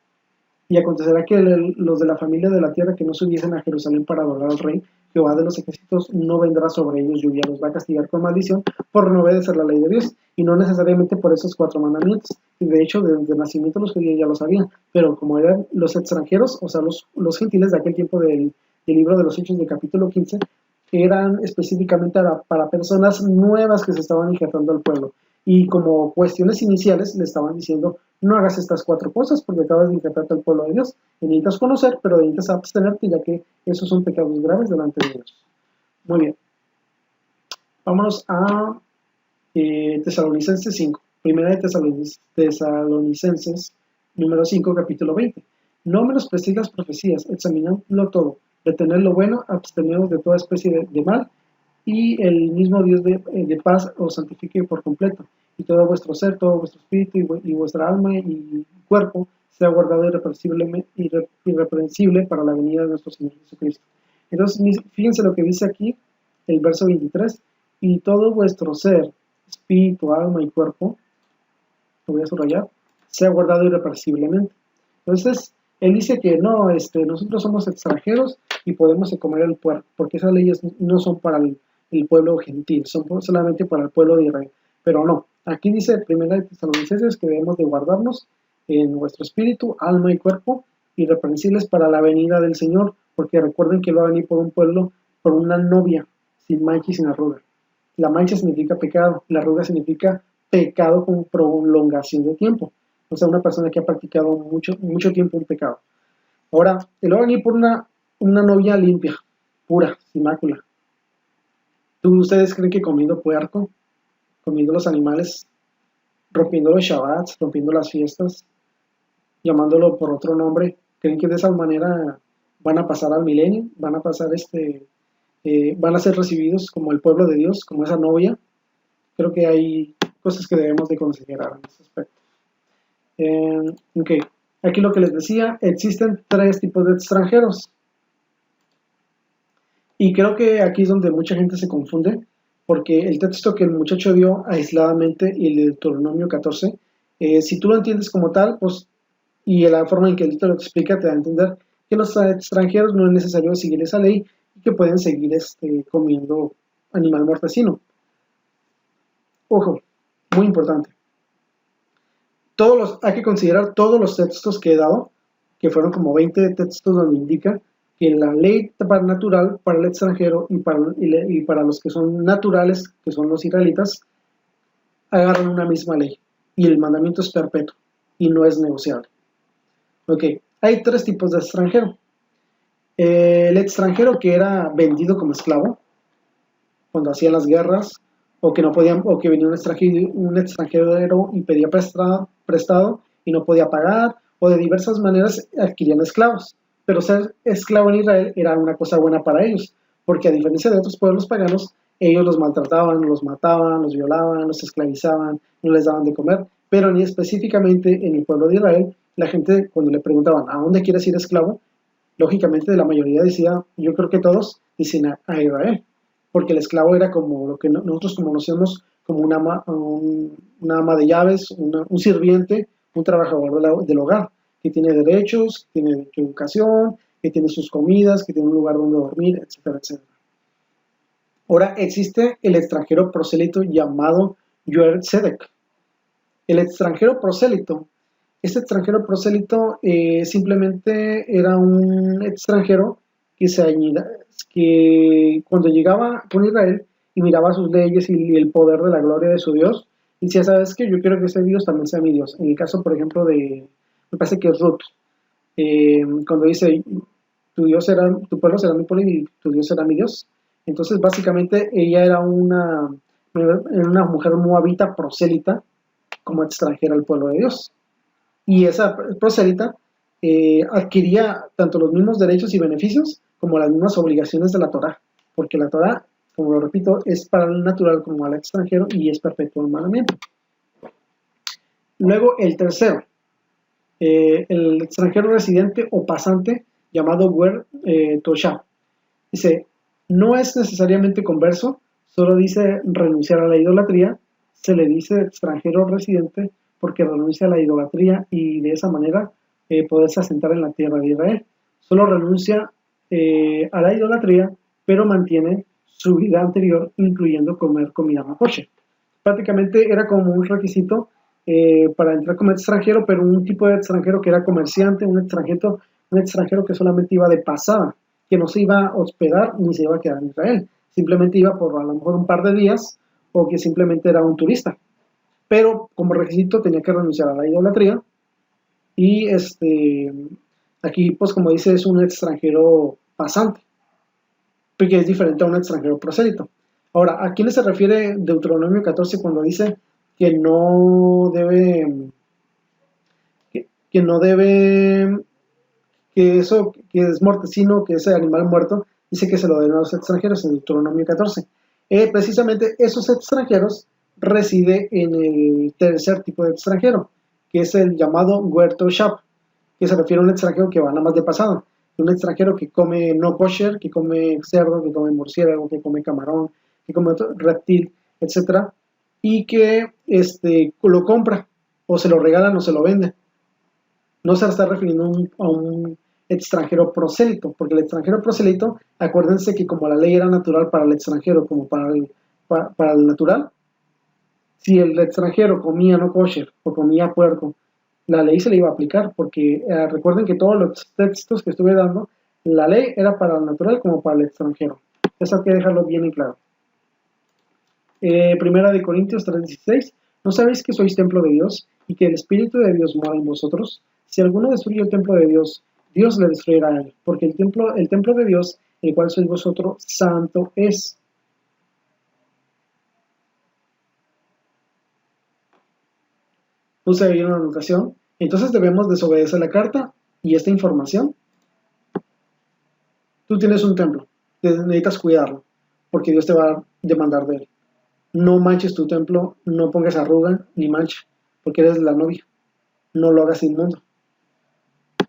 Y acontecerá que los de la familia de la tierra que no subiesen a Jerusalén para adorar al Rey, Jehová de los ejércitos, no vendrá sobre ellos lluvia, los va a castigar con maldición por no obedecer la ley de Dios, y no necesariamente por esos 4 mandamientos. Y de hecho, desde el nacimiento los judíos ya lo sabían, pero como eran los extranjeros, o sea, los gentiles de aquel tiempo del libro de los Hechos del capítulo 15, eran específicamente para personas nuevas que se estaban injertando al pueblo. Y como cuestiones iniciales le estaban diciendo, no hagas estas 4 cosas porque acabas de injertarte al pueblo de Dios. Y necesitas conocer, pero necesitas abstenerte, ya que esos son pecados graves delante de Dios. Muy bien. Vámonos a Tesalonicenses 5. Primera de Tesalonicenses, número 5, capítulo 20. No menosprecéis las profecías, examinadlo todo, retened lo bueno, absteneos de toda especie de mal, y el mismo Dios de paz os santifique por completo, y todo vuestro ser, todo vuestro espíritu y vuestra alma y cuerpo sea guardado irreprensible para la venida de nuestro Señor Jesucristo. Entonces, fíjense lo que dice aquí, el verso 23, y todo vuestro ser, espíritu, alma y cuerpo, lo voy a subrayar, sea guardado irreprensiblemente. Entonces, él dice que no, nosotros somos extranjeros y podemos comer el puerco, porque esas leyes no son para el pueblo gentil, son solamente para el pueblo de Israel. Pero no, aquí dice Primera de Tesalonicenses que debemos de guardarnos en nuestro espíritu, alma y cuerpo irreprensibles para la venida del Señor, porque recuerden que Él va a venir por un pueblo, por una novia sin mancha y sin arruga. La mancha significa pecado, la arruga significa pecado con prolongación de tiempo. O sea, una persona que ha practicado mucho tiempo un pecado. Ahora, Él va a venir por una novia limpia, pura, sin mácula. ¿Ustedes creen que comiendo puerco, comiendo los animales, rompiendo los shabbats, rompiendo las fiestas, llamándolo por otro nombre, creen que de esa manera van a pasar al milenio, van a pasar van a ser recibidos como el pueblo de Dios, como esa novia. Creo que hay cosas que debemos de considerar en ese aspecto. Ok, aquí lo que les decía, existen 3 tipos de extranjeros. Y creo que aquí es donde mucha gente se confunde, porque el texto que el muchacho dio aisladamente, el de Deuteronomio 14, si tú lo entiendes como tal, pues, y la forma en que él te lo explica, te da a entender que los extranjeros no es necesario seguir esa ley y que pueden seguir comiendo animal mortecino. Ojo, muy importante. Hay que considerar todos los textos que he dado, que fueron como 20 textos donde indica que la ley natural para el extranjero y para los que son naturales, que son los israelitas, agarran una misma ley. Y el mandamiento es perpetuo y no es negociable. Ok, hay 3 tipos de extranjero. El extranjero que era vendido como esclavo, cuando hacían las guerras, o que no podían, o que venía un extranjero y pedía prestado y no podía pagar, o de diversas maneras adquirían esclavos. Pero ser esclavo en Israel era una cosa buena para ellos, porque a diferencia de otros pueblos paganos, ellos los maltrataban, los mataban, los violaban, los esclavizaban, no les daban de comer, pero ni específicamente en el pueblo de Israel, la gente cuando le preguntaban, ¿a dónde quieres ir esclavo? Lógicamente la mayoría decía, yo creo que todos dicen a Israel, porque el esclavo era como lo que nosotros conocemos como una ama de llaves, un sirviente, un trabajador del hogar, que tiene derechos, que tiene educación, que tiene sus comidas, que tiene un lugar donde dormir, etcétera, etcétera. Ahora existe el extranjero prosélito llamado Yoer Tzedek. El extranjero prosélito, este extranjero prosélito simplemente era un extranjero que cuando llegaba con Israel y miraba sus leyes y el poder de la gloria de su Dios, decía, ¿sabes qué? Yo quiero que ese Dios también sea mi Dios. En el caso, por ejemplo, me parece que es Ruth, cuando dice, tu pueblo será mi pueblo y tu Dios será mi Dios. Entonces, básicamente, ella era una mujer moabita prosélita, como extranjera al pueblo de Dios. Y esa prosélita adquiría tanto los mismos derechos y beneficios como las mismas obligaciones de la Torá, porque la Torá, como lo repito, es para el natural como al extranjero y es perpetuo el mandamiento. Luego el tercero, el extranjero residente o pasante llamado Wer Tosha. Dice, no es necesariamente converso, solo dice renunciar a la idolatría, se le dice extranjero residente porque renuncia a la idolatría y de esa manera poderse asentar en la tierra de Israel. Solo renuncia a la idolatría, pero mantiene su vida anterior, incluyendo comer comida kosher. Prácticamente era como un requisito para entrar como extranjero, pero un tipo de extranjero que era comerciante, un extranjero que solamente iba de pasada, que no se iba a hospedar ni se iba a quedar en Israel, simplemente iba por a lo mejor un par de días o que simplemente era un turista, pero como requisito tenía que renunciar a la idolatría y aquí pues como dice es un extranjero pasante, porque es diferente a un extranjero prosélito. Ahora, ¿a quién se refiere Deuteronomio 14 cuando dice que no debe, que eso, que es mortecino, que ese animal muerto, dice que se lo den a los extranjeros en Deuteronomio 14? Precisamente esos extranjeros residen en el tercer tipo de extranjero, que es el llamado huerto shap, que se refiere a un extranjero que va nada más de pasada, un extranjero que come no kosher, que come cerdo, que come murciélago, que come camarón, que come reptil, etcétera, y que lo compra, o se lo regalan o se lo venden. No se está refiriendo a un extranjero prosélito, porque el extranjero prosélito, acuérdense que como la ley era natural para el extranjero como para el natural, si el extranjero comía no kosher o comía puerco, la ley se le iba a aplicar, porque recuerden que todos los textos que estuve dando, la ley era para el natural como para el extranjero. Eso hay que dejarlo bien en claro. Primera de Corintios 3:16, ¿no sabéis que sois templo de Dios y que el Espíritu de Dios mora en vosotros? Si alguno destruye el templo de Dios, Dios le destruirá a él, porque el templo de Dios, el cual sois vosotros, santo es. Puse ahí una anotación. Entonces debemos desobedecer la carta y esta información tú tienes un templo, necesitas cuidarlo, porque Dios te va a demandar de él. No manches tu templo, no pongas arruga ni mancha, porque eres la novia. No lo hagas inmundo.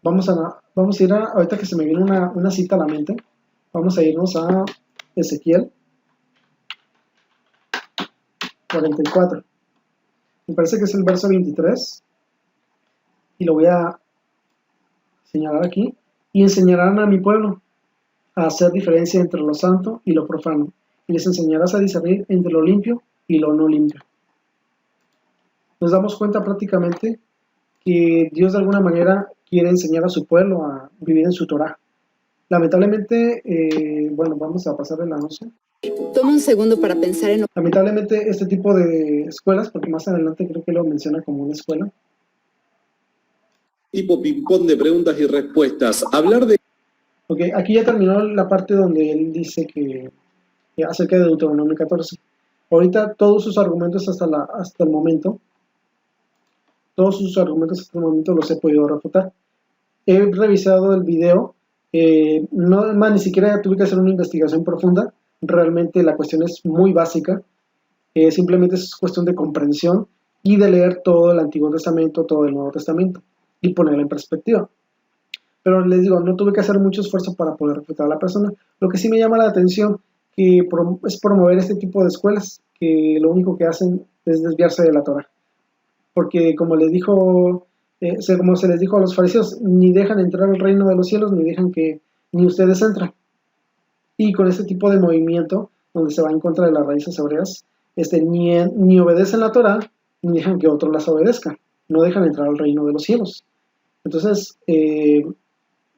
Vamos a ir ahorita que se me viene una cita a la mente, vamos a irnos a Ezequiel 44. Me parece que es el verso 23. Y lo voy a señalar aquí. Y enseñarán a mi pueblo a hacer diferencia entre lo santo y lo profano. Y les enseñarás a discernir entre lo limpio y lo no limpio. Nos damos cuenta prácticamente que Dios de alguna manera quiere enseñar a su pueblo a vivir en su Torah. Lamentablemente, bueno, vamos a pasar el anuncio. Toma un segundo para pensar en... Lamentablemente este tipo de escuelas, porque más adelante creo que lo menciona como una escuela. Tipo ping-pong de preguntas y respuestas. Hablar de... Ok, aquí ya terminó la parte donde él dice que acerca de Deuteronomio 14. Ahorita todos sus argumentos hasta el momento los he podido refutar. He revisado el video, ni siquiera tuve que hacer una investigación profunda, realmente la cuestión es muy básica, simplemente es cuestión de comprensión y de leer todo el Antiguo Testamento, todo el Nuevo Testamento y ponerlo en perspectiva. Pero les digo, no tuve que hacer mucho esfuerzo para poder refutar a la persona. Lo que sí me llama la atención es promover este tipo de escuelas que lo único que hacen es desviarse de la Torah. Porque como como se les dijo a los fariseos, ni dejan entrar al reino de los cielos, ni dejan que ni ustedes entran. Y con este tipo de movimiento, donde se va en contra de las raíces hebreas, ni obedecen la Torah, ni dejan que otros las obedezcan. No dejan entrar al reino de los cielos. Entonces,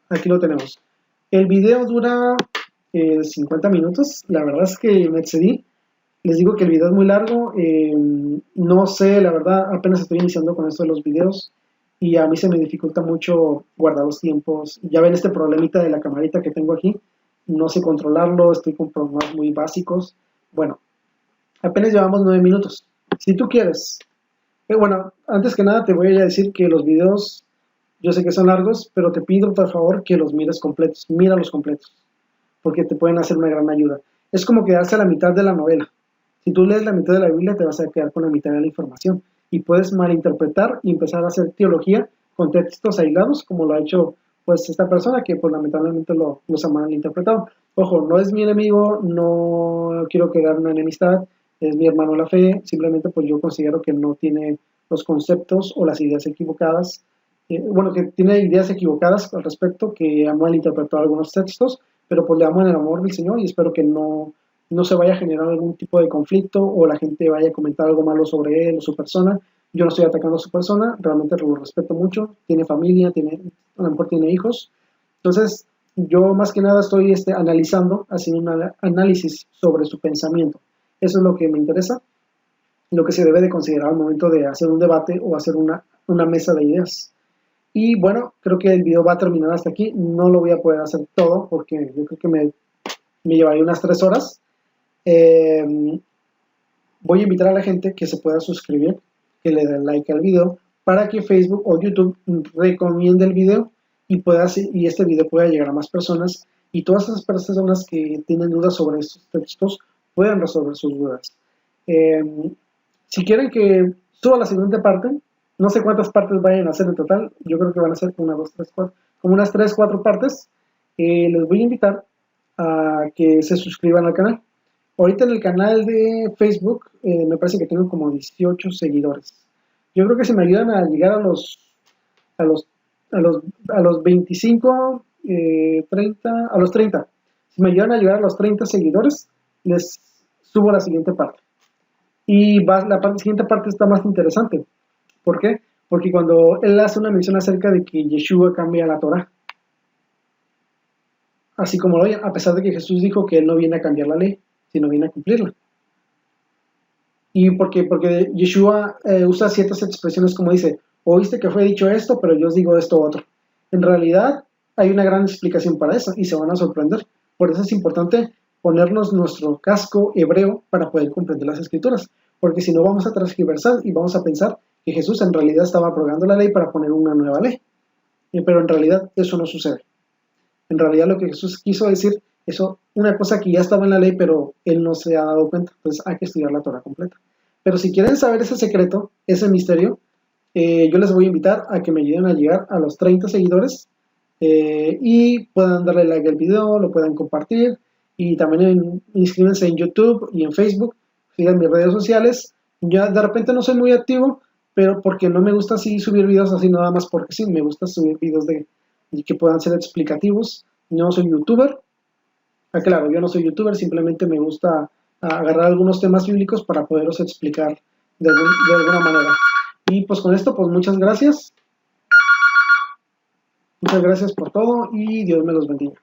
aquí lo tenemos. El video dura 50 minutos. La verdad es que me excedí. Les digo que el video es muy largo. No sé, la verdad, apenas estoy iniciando con esto de los videos. Y a mí se me dificulta mucho guardar los tiempos. Ya ven este problemita de la camarita que tengo aquí. No sé controlarlo. Estoy con problemas muy básicos. Bueno, apenas llevamos 9 minutos. Si tú quieres... bueno, antes que nada te voy a decir que los videos... Yo sé que son largos, pero te pido por favor que los mires completos. Míralos completos, porque te pueden hacer una gran ayuda. Es como quedarse a la mitad de la novela. Si tú lees la mitad de la Biblia, te vas a quedar con la mitad de la información. Y puedes malinterpretar y empezar a hacer teología con textos aislados, como lo ha hecho pues esta persona, que pues lamentablemente los ha malinterpretado. Ojo, no es mi enemigo, no quiero crear una enemistad, es mi hermano en la fe, simplemente pues yo considero que no tiene los conceptos o las ideas equivocadas, que tiene ideas equivocadas al respecto, que ha malinterpretado algunos textos, pero pues le amo en el amor del Señor y espero que no se vaya a generar algún tipo de conflicto o la gente vaya a comentar algo malo sobre él o su persona. Yo no estoy atacando a su persona, realmente lo respeto mucho, tiene familia, a lo mejor tiene hijos. Entonces, yo más que nada estoy analizando, haciendo un análisis sobre su pensamiento. Eso es lo que me interesa, lo que se debe de considerar al momento de hacer un debate o hacer una mesa de ideas. Y bueno, creo que el video va a terminar hasta aquí. No lo voy a poder hacer todo porque yo creo que me llevaría unas 3 horas. Voy a invitar a la gente que se pueda suscribir, que le den like al video, para que Facebook o YouTube recomiende el video y este video pueda llegar a más personas y todas esas personas que tienen dudas sobre estos textos puedan resolver sus dudas. Si quieren que suba la siguiente parte, no sé cuántas partes vayan a hacer en total, yo creo que van a ser 1, 2, 3, 4, como unas 3, 4 partes. Les voy a invitar a que se suscriban al canal. Ahorita en el canal de Facebook me parece que tengo como 18 seguidores. Yo creo que si me ayudan a llegar a los 25, 30, a los 30. Si me ayudan a llegar a los 30 seguidores, les subo la siguiente parte. Y la siguiente parte está más interesante. ¿Por qué? Porque cuando él hace una mención acerca de que Yeshua cambia la Torah, así como lo oyen, a pesar de que Jesús dijo que él no viene a cambiar la ley, sino viene a cumplirla. ¿Y porque Yeshua usa ciertas expresiones como dice, oíste que fue dicho esto, pero yo os digo esto otro? En realidad hay una gran explicación para eso y se van a sorprender. Por eso es importante ponernos nuestro casco hebreo para poder comprender las escrituras, porque si no vamos a transgiversar y vamos a pensar que Jesús en realidad estaba abrogando la ley para poner una nueva ley, pero en realidad eso no sucede. En realidad lo que Jesús quiso decir, eso, una cosa que ya estaba en la ley, pero él no se ha dado cuenta. Entonces hay que estudiar la Torah completa. Pero si quieren saber ese secreto, ese misterio, yo les voy a invitar a que me ayuden a llegar a los 30 seguidores y puedan darle like al video, lo puedan compartir y también inscríbanse en YouTube y en Facebook, sigan mis redes sociales. Ya de repente no soy muy activo, pero porque no me gusta así subir videos así nada más porque sí, me gusta subir videos que puedan ser explicativos. No soy youtuber, claro, yo no soy youtuber, simplemente me gusta agarrar algunos temas bíblicos para poderlos explicar de alguna manera. Y pues con esto, pues muchas gracias. Muchas gracias por todo y Dios me los bendiga.